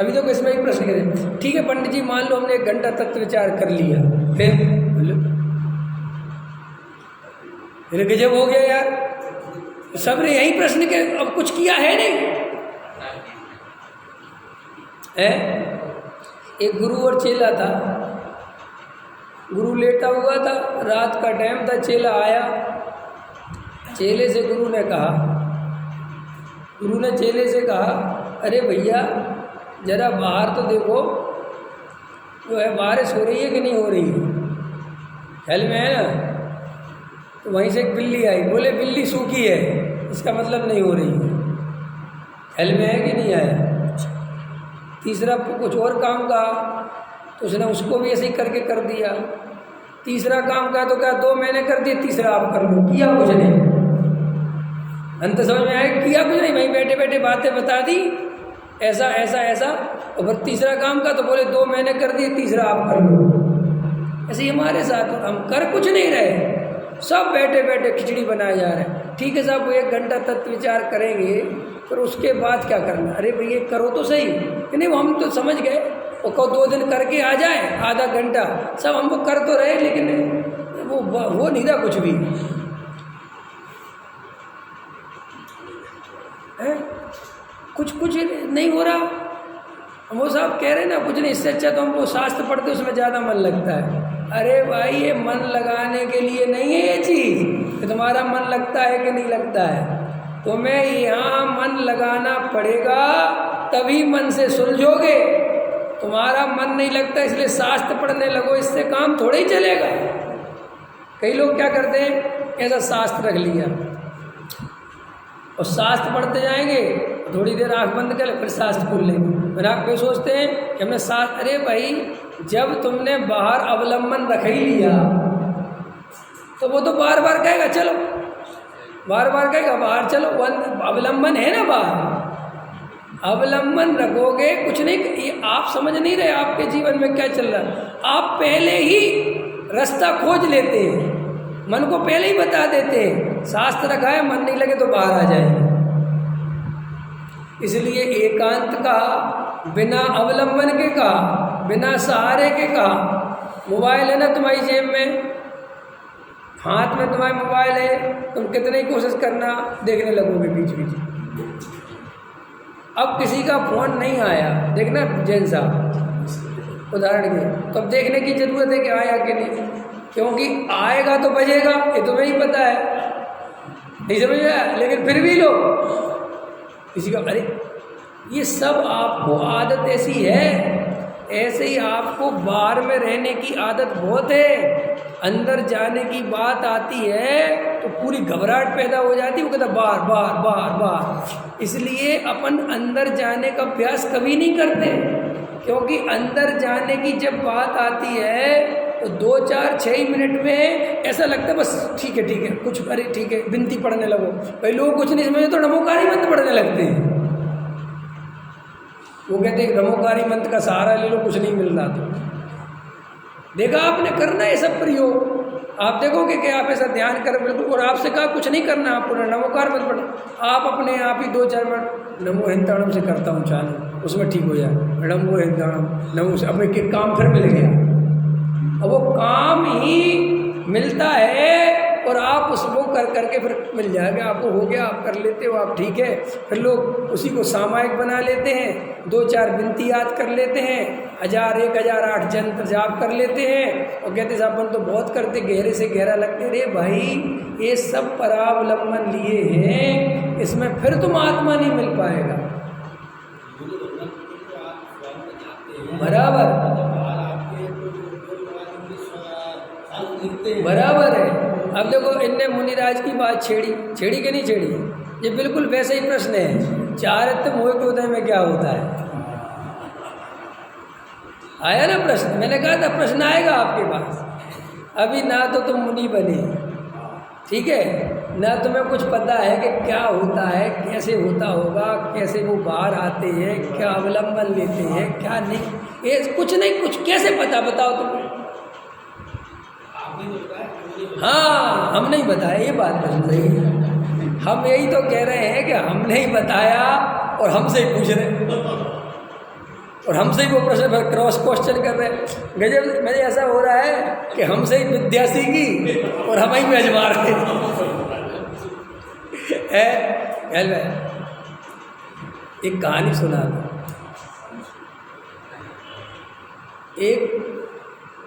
अभी तो इसमें ही प्रश्न करें, ठीक है पंडित जी मान लो हमने 1 घंटा तत्व विचार कर लिया, फिर गजब हो गया यार, सबने यही प्रश्न के अब कुछ किया है नहीं है? एक गुरु और चेला था। गुरु लेटा हुआ था, रात का टाइम था, चेला आया। चेले से गुरु ने चेले से कहा अरे भैया जरा बाहर तो देखो, जो है बारिश हो रही है कि नहीं हो रही है? ख्याल में है ना? तो वहीं से एक बिल्ली आई, बोले बिल्ली सूखी है, इसका मतलब नहीं हो रही है। ख्याल में है कि नहीं आया? तीसरा कुछ और काम कहा तो उसने उसको भी ऐसे ही करके कर दिया। तीसरा काम कहा तो क्या 2 मैंने कर दिए, तीसरा आप कर लो, किया कुछ नहीं। अंत समझ में आया? किया कुछ नहीं, वहीं बैठे बैठे बातें बता दी, ऐसा ऐसा ऐसा, और फिर तीसरा काम का तो बोले 2 मैंने कर दिए, तीसरा आप कर लो। ऐसे ही हमारे साथ हम कर कुछ नहीं रहे, सब बैठे बैठे खिचड़ी बनाए जा रहे हैं। ठीक है साहब, वो 1 घंटा तत्व विचार करेंगे, फिर उसके बाद क्या करना? अरे भैया करो तो सही, नहीं हम तो समझ गए, और कहो 2 दिन करके आ जाए, आधा घंटा, सब हमको कर तो रहे, लेकिन वो नहीं था कुछ भी है? कुछ नहीं हो रहा। वो साहब कह रहे ना कुछ नहीं, इससे अच्छा तो हमको शास्त्र पढ़ते उसमें ज़्यादा मन लगता है। अरे भाई ये मन लगाने के लिए नहीं है ये चीज़ कि तुम्हारा मन लगता है कि नहीं लगता है, तुम्हें यहाँ मन लगाना पड़ेगा, तभी मन से सुलझोगे। तुम्हारा मन नहीं लगता इसलिए शास्त्र पढ़ने लगो, इससे काम थोड़ा ही चलेगा। कई लोग क्या करते हैं, ऐसा शास्त्र रख लिया और शास्त्र पढ़ते जाएंगे, थोड़ी देर आंख बंद कर फिर शास्त्र खोल लेंगे। फिर आप फिर सोचते हैं कि हमने शास्त्र, अरे भाई जब तुमने बाहर अवलंबन रख ही लिया तो वो तो बार बार कहेगा चलो, बार बार कहेगा बाहर चलो, अवलंबन है ना बाहर। अवलंबन रखोगे कुछ नहीं, ये आप समझ नहीं रहे आपके जीवन में क्या चल रहा है। आप पहले ही रास्ता खोज लेते हैं, मन को पहले ही बता देते हैं, शास्त्र रखा है, मन नहीं लगे तो बाहर आ जाएंगे। इसलिए एकांत का बिना अवलंबन के कहा, बिना सहारे के कहा। मोबाइल है ना तुम्हारी जेब में, हाथ में तुम्हारे मोबाइल है, तुम कितनी कोशिश करना देखने लगोगे बीच बीच। अब किसी का फोन नहीं आया, देखना जैन साहब उदाहरण के, तो अब देखने की जरूरत है कि आया कि नहीं, क्योंकि आएगा तो बजेगा, ये तुम्हें ही पता है, नहीं समझ में आया। लेकिन फिर भी लोग किसी का, अरे ये सब आपको आदत ऐसी है, ऐसे ही आपको बाहर में रहने की आदत बहुत है। अंदर जाने की बात आती है तो पूरी घबराहट पैदा हो जाती है, वो कहता बाहर बाहर बाहर बाहर। इसलिए अपन अंदर जाने का अभ्यास कभी नहीं करते, क्योंकि अंदर जाने की जब बात आती है तो 2 4 6 मिनट में ऐसा लगता है बस ठीक है कुछ, अरे ठीक है विनती पढ़ने लगो। भाई लोग कुछ नहीं समझे तो नमोकारी मंत्र पढ़ने लगते हैं। वो कहते हैं नमोकारी मंत्र का सहारा ले लो, कुछ नहीं मिल रहा तो देखा आपने करना है सब प्रयोग। आप देखोगे कि आप ऐसा ध्यान कर बिल्कुल, और आपसे कहा कुछ नहीं करना, आपको नमोकार मत पढ़ो, आप अपने आप ही 2 4 मिनट नमो हिंदाणम से करता हूँ चालू, उसमें ठीक हो जाए, नमो हिंदाणम नमो से, अब एक काम फिर मिल गया। अब वो काम ही मिलता है और आप उसको कर करके फिर मिल जाएगा, आपको हो गया, आप कर लेते हो, आप ठीक है। फिर लोग उसी को सामायिक बना लेते हैं, 2 4 विनती याद कर लेते हैं, 1000 1008 जंत्र जाप कर लेते हैं और कहते साहब तो बहुत करते, गहरे से गहरा लगते। रे भाई ये सब परावलंबन लिए हैं, इसमें फिर तुम आत्मा नहीं मिल पाएगा। बराबर है। अब देखो इनने मुनिराज की बात छेड़ी कि नहीं छेड़ी, ये बिल्कुल वैसे ही प्रश्न है, चारित्र मोह के उदय में क्या होता है, आया ना प्रश्न। मैंने कहा था प्रश्न आएगा आपके पास। अभी ना तो तुम मुनि बने, ठीक है, ना तुम्हें कुछ पता है कि क्या होता है, कैसे होता होगा, कैसे वो बाहर आते हैं, क्या अवलंबन लेते हैं, क्या नहीं, ये कुछ नहीं, कुछ कैसे पता, बताओ तुम। हाँ हम नहीं बताया, ये बात सही है। हम यही तो कह रहे हैं कि हमने ही बताया और हमसे ही पूछ रहे और हमसे ही वो प्रश्न पर क्रॉस क्वेश्चन कर रहे हैं। गजब, मेरे ऐसा हो रहा है कि हमसे ही विद्या सीखी और हम ही में अजमा रहे हैं। एक कहानी सुना था। एक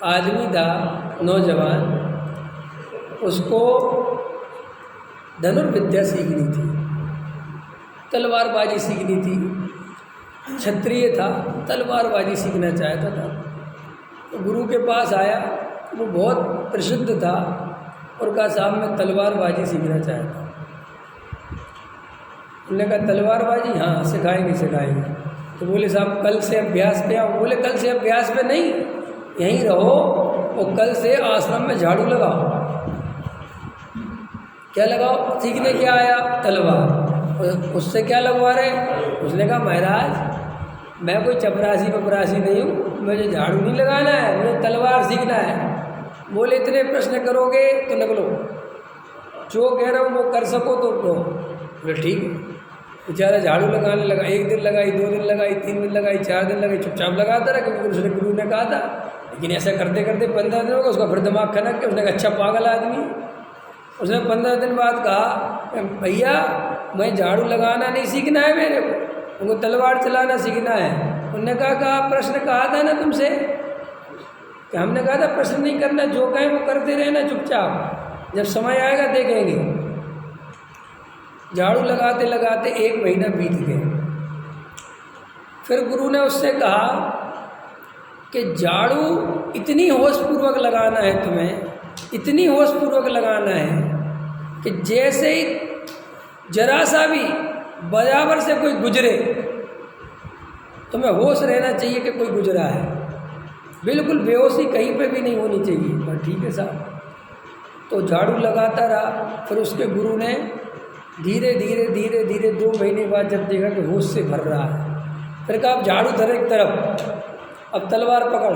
आदमी था नौजवान, उसको धनुर्विद्या सीखनी थी, तलवारबाजी सीखनी थी, क्षत्रिय था, तलवारबाजी सीखना चाहता था। तो गुरु के पास आया, वो बहुत प्रसिद्ध था और कहा साहब मैं तलवारबाजी सीखना चाहता हूँ। उन्होंने कहा तलवारबाजी, हाँ सिखाएंगे। तो बोले साहब कल से अभ्यास पे आओ। बोले कल से अभ्यास पे नहीं, यहीं रहो और कल से आश्रम में झाड़ू लगाओ। क्या लगाओ? सीखने क्या आया? तलवार। उससे क्या लगवा रहे? उसने कहा महाराज मैं कोई चपरासी पपरासी नहीं हूँ, मुझे झाड़ू नहीं लगाना है, मुझे तलवार सीखना है। बोले इतने प्रश्न करोगे तो निकलो, जो कह रहा हूँ वो कर सको तो बोले ठीक है। बेचारा झाड़ू लगाने लगा, 1 दिन लगाई, 2 दिन लगाई, 3 दिन लगाई, 4 दिन लगाई, चुपचाप लगाता रहा क्योंकि उसने गुरु ने कहा था। लेकिन ऐसा करते करते 15 दिन हो गए, उसका फिर दिमाग खनक के उसने कहा अच्छा पागल आदमी। उसने 15 दिन बाद कहा भैया मैं झाड़ू लगाना नहीं सीखना है मेरे को, उनको तलवार चलाना सीखना है। उन्होंने कहा प्रश्न कहा था ना तुमसे, कि हमने कहा था प्रश्न नहीं करना, जो कहें वो करते रहना चुपचाप, जब समय आएगा देखेंगे। झाड़ू लगाते लगाते 1 महीना बीत गया। फिर गुरु ने उससे कहा कि झाड़ू इतनी होशपूर्वक लगाना है तुम्हें इतनी होशपूर्वक लगाना है कि जैसे ही जरा सा भी बराबर से कोई गुजरे तो मैं होश रहना चाहिए कि कोई गुजरा है, बिल्कुल बेहोशी कहीं पे भी नहीं होनी चाहिए। पर ठीक है साहब, तो झाड़ू लगाता रहा। फिर उसके गुरु ने धीरे धीरे धीरे धीरे 2 महीने बाद जब देखा कि होश से भर रहा है, फिर कहा अब झाड़ू धर एक तरफ, अब तलवार पकड़।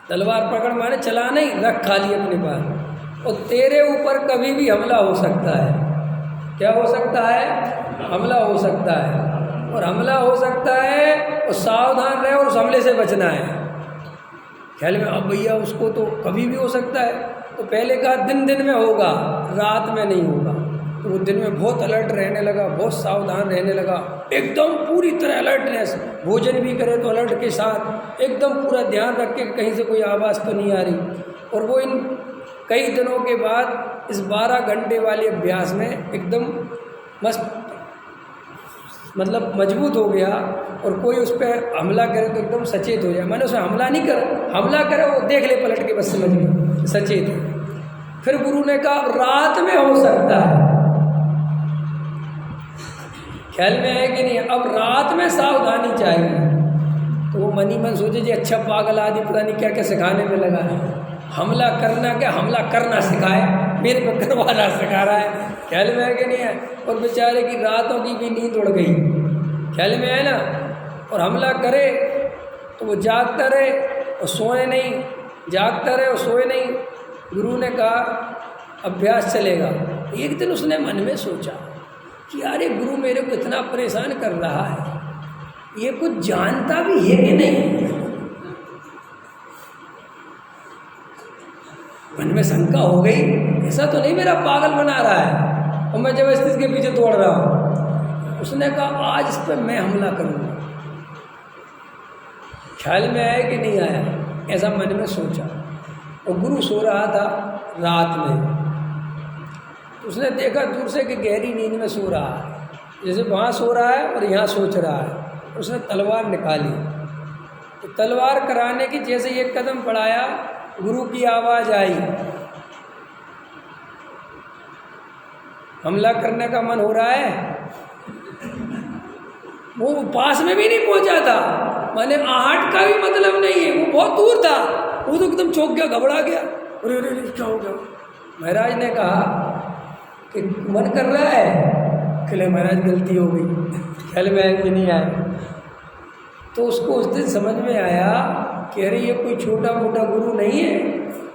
तलवार पकड़ माने चला नहीं, रख खाली अपने पास, और तेरे ऊपर कभी भी हमला हो सकता है। क्या हो सकता है? हमला हो सकता है, और हमला हो सकता है और सावधान रहे और उस हमले से बचना है। ख्याल में, अब भैया उसको तो कभी भी हो सकता है, तो पहले कहा दिन दिन में होगा, रात में नहीं होगा। तो वो दिन में बहुत अलर्ट रहने लगा, बहुत सावधान रहने लगा, एकदम पूरी तरह अलर्टनेस। भोजन भी करे तो अलर्ट के साथ एकदम पूरा ध्यान रख के कहीं से कोई आवाज़ तो नहीं आ रही। और वो इन कई दिनों के बाद इस 12 घंटे वाले अभ्यास में एकदम मस्त, मतलब मजबूत हो गया। और कोई उस पर हमला करे तो एकदम सचेत हो जाए। मैंने उसे हमला नहीं कर, हमला करे वो देख ले पलट के, बस समझ गए सचेत है। फिर गुरु ने कहा रात में हो सकता है। ख्याल में है कि नहीं? अब रात में सावधानी चाहिए। तो वो मन ही मन सोचे जी अच्छा पागल आदि पता नहीं क्या क्या सिखाने में लगा है, हमला करना क्या, हमला करना सिखाए, मेरे पे करवाना सिखा रहा है। ख्याल में है कि नहीं है? और बेचारे की रातों की भी नींद उड़ गई। ख्याल में है ना? और हमला करे तो वो जागता रहे और सोए नहीं, जागता रहे और सोए नहीं। गुरु ने कहा अभ्यास चलेगा। एक दिन उसने मन में सोचा कि अरे गुरु मेरे को इतना परेशान कर रहा है, ये कुछ जानता भी है कि नहीं। मन में शंका हो गई, ऐसा तो नहीं मेरा पागल बना रहा है और मैं जबरदस्ती इसके पीछे दौड़ रहा हूँ। उसने कहा आज इस पर मैं हमला करूँगा। ख्याल में आया कि नहीं आया, ऐसा मन में सोचा। और गुरु सो रहा था रात में, उसने देखा दूर से कि गहरी नींद में सो रहा है, जैसे वहाँ सो रहा है और यहाँ सोच रहा है। उसने तलवार निकाली, तो तलवार कराने की जैसे एक कदम बढ़ाया, गुरु की आवाज़ आई, हमला करने का मन हो रहा है। वो पास में भी नहीं पहुंचा था, माने आहट का भी मतलब नहीं है, वो बहुत दूर था। वो तो एकदम चौंक गया, घबरा गया, अरे अरे क्या हो गया। महाराज ने कहा कि मन कर रहा है, कहले महाराज गलती हो गई, ख्याल में भी नहीं आया। तो उसको उस दिन समझ में आया कि अरे ये कोई छोटा मोटा गुरु नहीं है।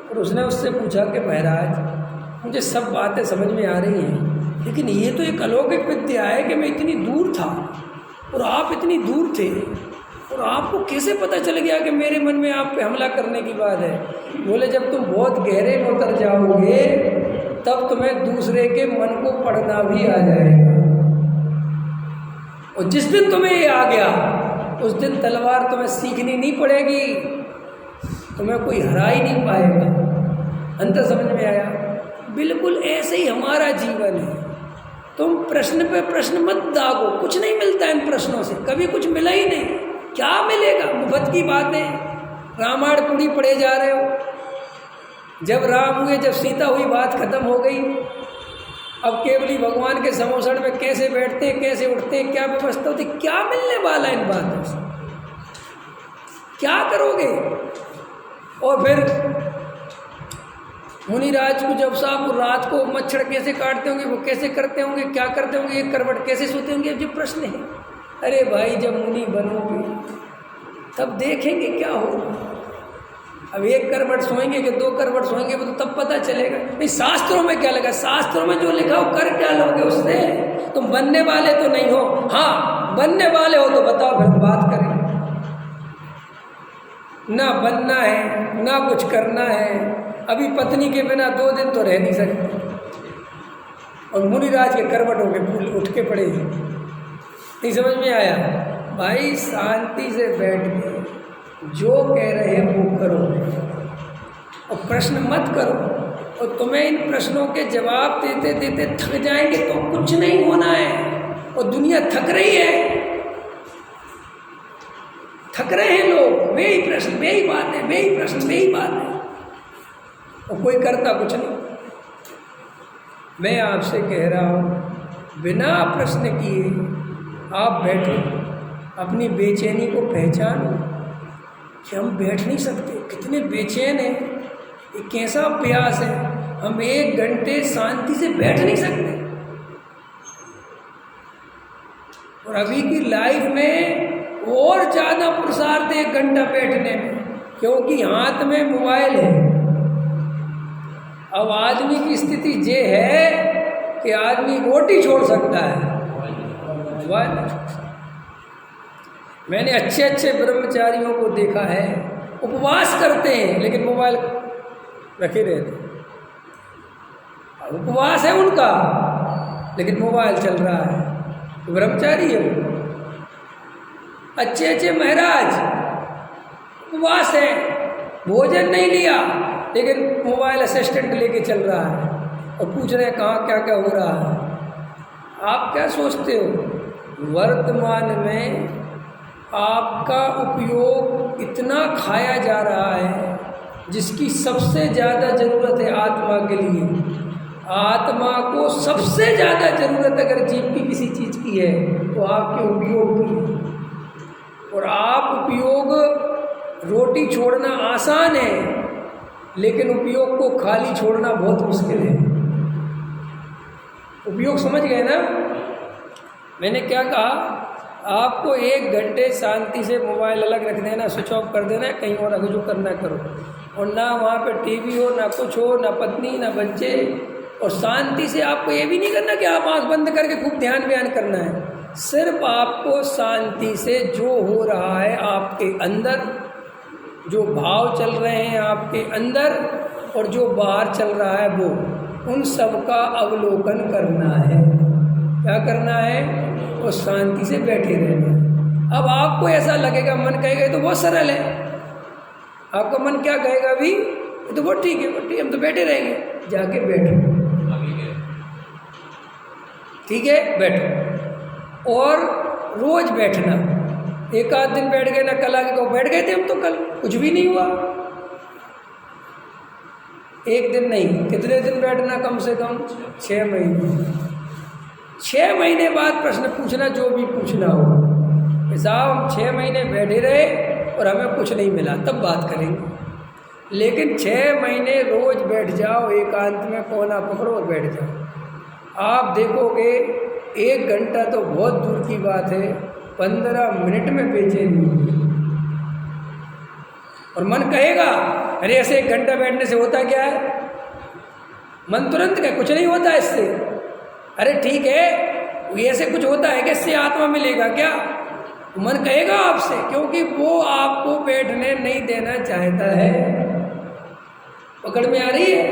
और उसने उससे पूछा कि महाराज मुझे सब बातें समझ में आ रही हैं, लेकिन ये तो एक अलौकिक विद्या है कि मैं इतनी दूर था और आप इतनी दूर थे, और आपको कैसे पता चल गया कि मेरे मन में आप पे हमला करने की बात है। बोले जब तुम बहुत गहरे में उतर जाओगे तब तुम्हें दूसरे के मन को पढ़ना भी आ जाएगा, और जिस दिन तुम्हें ये आ गया उस दिन तलवार तुम्हें सीखनी नहीं पड़ेगी, तुम्हें कोई हरा ही नहीं पाएगा। अंतर समझ में आया? बिल्कुल ऐसे ही हमारा जीवन है। तुम प्रश्न पे प्रश्न मत दागो, कुछ नहीं मिलता इन प्रश्नों से, कभी कुछ मिला ही नहीं। क्या मिलेगा? मुफ्त की बातें, रामायण पूरी पढ़े जा रहे हो। जब राम हुए, जब सीता हुई, बात खत्म हो गई। अब केवली भगवान के समोसण में कैसे बैठते, कैसे उठते, क्या व्यवस्था होती, क्या मिलने वाला इन बातों से? क्या करोगे? और फिर मुनिराज को जब साहब रात को मच्छर कैसे काटते होंगे, वो कैसे करते होंगे, क्या करते होंगे, एक करवट कैसे सोते होंगे, अब जो प्रश्न है। अरे भाई जब मुनि बनोगे तब देखेंगे क्या होगा। अब एक करवट सोएंगे कि 2 करवट सोएंगे, वो तो तब पता चलेगा। नहीं शास्त्रों में क्या लगा, शास्त्रों में जो लिखा हो कर क्या लोगे उससे। तुम बनने वाले तो नहीं हो, हाँ बनने वाले हो तो बताओ, फिर बात करें। ना बनना है ना कुछ करना है। अभी पत्नी के बिना 2 दिन तो रह नहीं सकते, और मुनिराज के करवट होके उठ के पड़े। नहीं समझ में आया? भाई शांति से बैठ के जो कह रहे हैं वो करो, और प्रश्न मत करो। और तुम्हें इन प्रश्नों के जवाब देते देते थक जाएंगे तो कुछ नहीं होना है। और दुनिया थक रही है, थक रहे हैं लोग, वे ही प्रश्न, वे ही बातें, वे ही प्रश्न, वे ही बातें। और कोई करता कुछ नहीं। मैं आपसे कह रहा हूँ, बिना प्रश्न किए आप बैठो, अपनी बेचैनी को पहचानो कि हम बैठ नहीं सकते, कितने बेचैन हैं, ये कैसा प्यास है, हम 1 घंटे शांति से बैठ नहीं सकते। और अभी की लाइफ में और ज़्यादा पुरुषार्थ 1 घंटा बैठने में, क्योंकि हाथ में मोबाइल है। अब आदमी की स्थिति ये है कि आदमी रोटी छोड़ सकता है, मोबाइल नहीं छोड़ सकता। मैंने अच्छे अच्छे ब्रह्मचारियों को देखा है, उपवास करते हैं लेकिन मोबाइल रखे रहते हैं। उपवास है उनका लेकिन मोबाइल चल रहा है, तो ब्रह्मचारी है वो। अच्छे अच्छे महाराज उपवास है, भोजन नहीं लिया लेकिन मोबाइल असिस्टेंट लेके चल रहा है और पूछ रहे हैं कहाँ क्या क्या हो रहा है। आप क्या सोचते हो, वर्तमान में आपका उपयोग इतना खाया जा रहा है जिसकी सबसे ज़्यादा ज़रूरत है आत्मा के लिए। आत्मा को सबसे ज़्यादा ज़रूरत अगर जीव की किसी चीज़ की है तो आपके उपयोग की है। और आप उपयोग, रोटी छोड़ना आसान है लेकिन उपयोग को खाली छोड़ना बहुत मुश्किल है। उपयोग समझ गए ना? मैंने क्या कहा, आपको 1 घंटे शांति से मोबाइल अलग रख देना, स्विच ऑफ कर देना, कहीं और अगर जो करना करो, और ना वहाँ पे टीवी हो, ना कुछ हो, ना पत्नी, ना बच्चे, और शांति से आपको ये भी नहीं करना कि आप आंख बंद करके खूब ध्यान बयान करना है। सिर्फ आपको शांति से जो हो रहा है आपके अंदर, जो भाव चल रहे हैं आपके अंदर और जो बाहर चल रहा है वो, उन सब का अवलोकन करना है। क्या करना है? और शांति से बैठे रहना है। अब आपको ऐसा लगेगा, मन कहेगा तो बहुत सरल है, आपका मन क्या कहेगा अभी, तो बहुत ठीक है, हम तो बैठे रहेंगे। जाके बैठो, ठीक है, बैठो। और रोज बैठना, 1 आध दिन बैठ गए ना, कल आके कहो बैठ गए थे हम तो कल, कुछ भी नहीं हुआ। 1 दिन नहीं, कितने दिन बैठना? कम से कम 6 महीने। 6 महीने बाद प्रश्न पूछना, जो भी पूछना हो। साहब हम 6 महीने बैठे रहे और हमें कुछ नहीं मिला, तब बात करेंगे। लेकिन 6 महीने रोज बैठ जाओ, एकांत में कोना पकड़ो और बैठ जाओ, आप देखोगे 1 घंटा तो बहुत दूर की बात है, 15 मिनट में बेचैनी होगी। और मन कहेगा अरे ऐसे 1 घंटा बैठने से होता क्या है? मन तुरंत कहे कुछ नहीं होता इससे। अरे ठीक है, ऐसे कुछ होता है कि इससे आत्मा मिलेगा क्या? मन कहेगा आपसे, क्योंकि वो आपको बैठने नहीं देना चाहता है। पकड़ में आ रही है?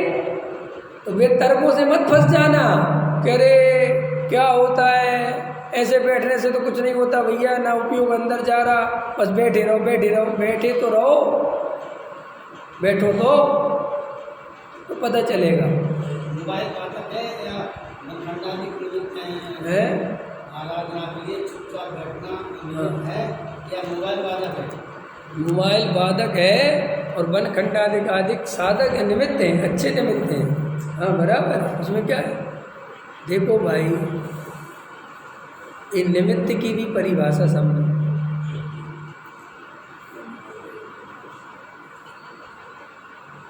तो वे तर्कों से मत फंस जाना कि अरे क्या होता है, ऐसे बैठने से तो कुछ नहीं होता भैया, ना उपयोग अंदर जा रहा, बस बैठे रहो बैठे रहो। बैठे तो रहो, बैठो तो पता चलेगा। मोबाइल बाधक है या मनखंडादि है? आराधना के लिए चुपचाप बैठना है या मोबाइल बाधक है? मोबाइल बाधक है और मनखंडादिक आदिक साधक है, निमित्त हैं, अच्छे निमित्त हैं। हाँ बराबर, उसमें क्या है? देखो भाई, ये निमित्त की भी परिभाषा समझो।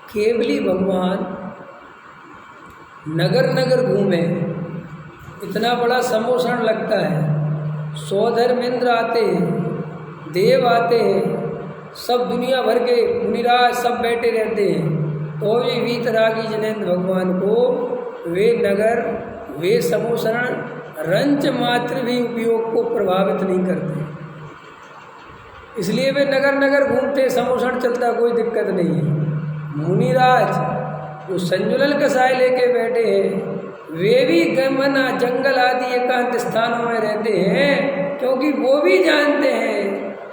केवली भगवान नगर नगर घूमे, इतना बड़ा समोषण लगता है, 100 धर्मेंद्र आते हैं, देव आते हैं, सब दुनिया भर के मुनिराज सब बैठे रहते हैं, तो भी वीतरागी जनेन्द्र भगवान को वे नगर, वे समोषण रंच मात्र भी उपयोग को प्रभावित नहीं करते। इसलिए वे नगर नगर घूमते, समोषण चलता, कोई दिक्कत नहीं है। मुनिराज जो संजुलन कसाय लेके बैठे हैं, वे भी गमन जंगल आदि एकांत स्थानों में रहते हैं, क्योंकि वो भी जानते हैं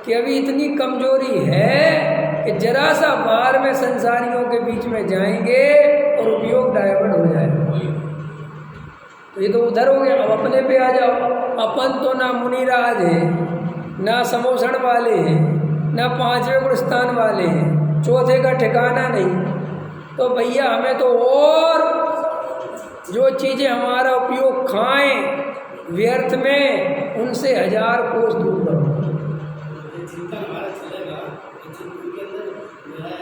कि अभी इतनी कमजोरी है कि जरा सा बाहर में संसारियों के बीच में जाएंगे और उपयोग डायवर्ट हो जाएगा। तो ये तो उधर हो गया। अब अपने पे आ जाओ। अपन तो ना मुनिराज है, ना समोषण वाले हैं, ना 5वें गुण स्थान वाले हैं, चौथे का ठिकाना नहीं। तो भैया हमें तो और जो चीज़ें हमारा उपयोग खाएं व्यर्थ में, उनसे 1000 कोस दूर करो। चिंतन हमारा चलेगा तो चिंतन के अंदर जो है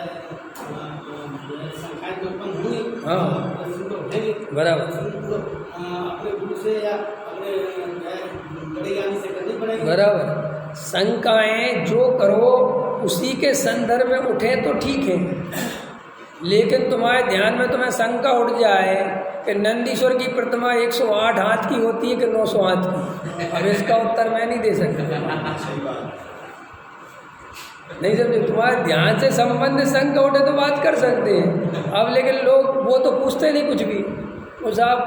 संख्याएं जो उत्पन्न होंगी, हाँ बराबर, अपने गुरु से या अपने बड़े ज्ञानी से करनी पड़ेगी। बराबर। शंकाएं जो करो उसी के संदर्भ में उठे तो ठीक है, लेकिन तुम्हारे ध्यान में तुम्हें शंका उठ जाए कि नंदीश्वर की प्रतिमा 108 हाथ की होती है कि 900 हाथ की, अब इसका उत्तर मैं नहीं दे सकता। नहीं समझे, तुम्हारे ध्यान से संबंधित शंका उठे तो बात कर सकते हैं। अब लेकिन लोग वो तो पूछते नहीं कुछ भी, वो साहब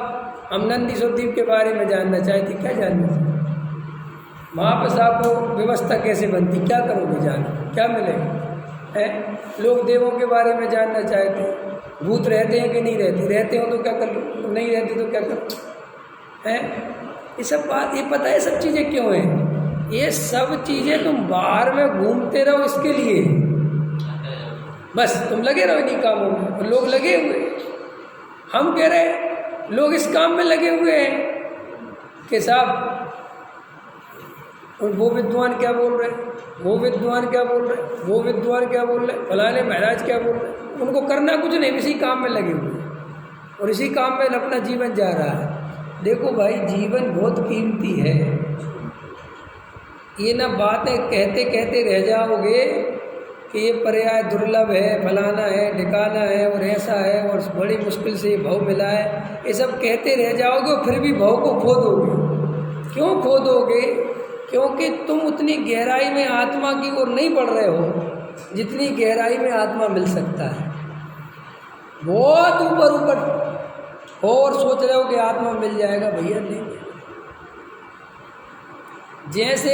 हम नंदीश्वर द्वीप के बारे में जानना चाहते, क्या जानना चाहते, वहाँ पर साहब वो व्यवस्था कैसे बनती, क्या करोगे जान, क्या मिलेगा है। लोग देवों के बारे में जानना चाहते हैं, भूत रहते हैं कि नहीं रहते, रहते हो तो क्या कर लो, नहीं रहते तो क्या करो है। ये सब बात, ये पता है सब चीज़ें क्यों हैं, ये सब चीज़ें तुम बाहर में घूमते रहो इसके लिए, बस तुम लगे रहो इन्हीं कामों में, और लोग लगे हुए। हम कह रहे लोग इस काम में लगे हुए हैं कि साहब वो विद्वान क्या बोल रहे, वो विद्वान क्या बोल रहे, वो विद्वान क्या बोल रहे, फलाने महाराज क्या बोल रहे, उनको करना कुछ नहीं, इसी काम में लगे हुए हैं और इसी काम में अपना जीवन जा रहा है। देखो भाई, जीवन बहुत कीमती है, ये ना बातें कहते कहते रह जाओगे कि ये पर्याय दुर्लभ है, फलाना है, ठिकाना है और ऐसा है और बड़ी मुश्किल से ये भव मिला है, ये सब कहते रह जाओगे और फिर भी भव को खो दोगे। क्यों खो दोगे? क्योंकि तुम उतनी गहराई में आत्मा की ओर नहीं बढ़ रहे हो जितनी गहराई में आत्मा मिल सकता है। बहुत ऊपर ऊपर हो और सोच रहे हो कि आत्मा मिल जाएगा, भैया नहीं। जैसे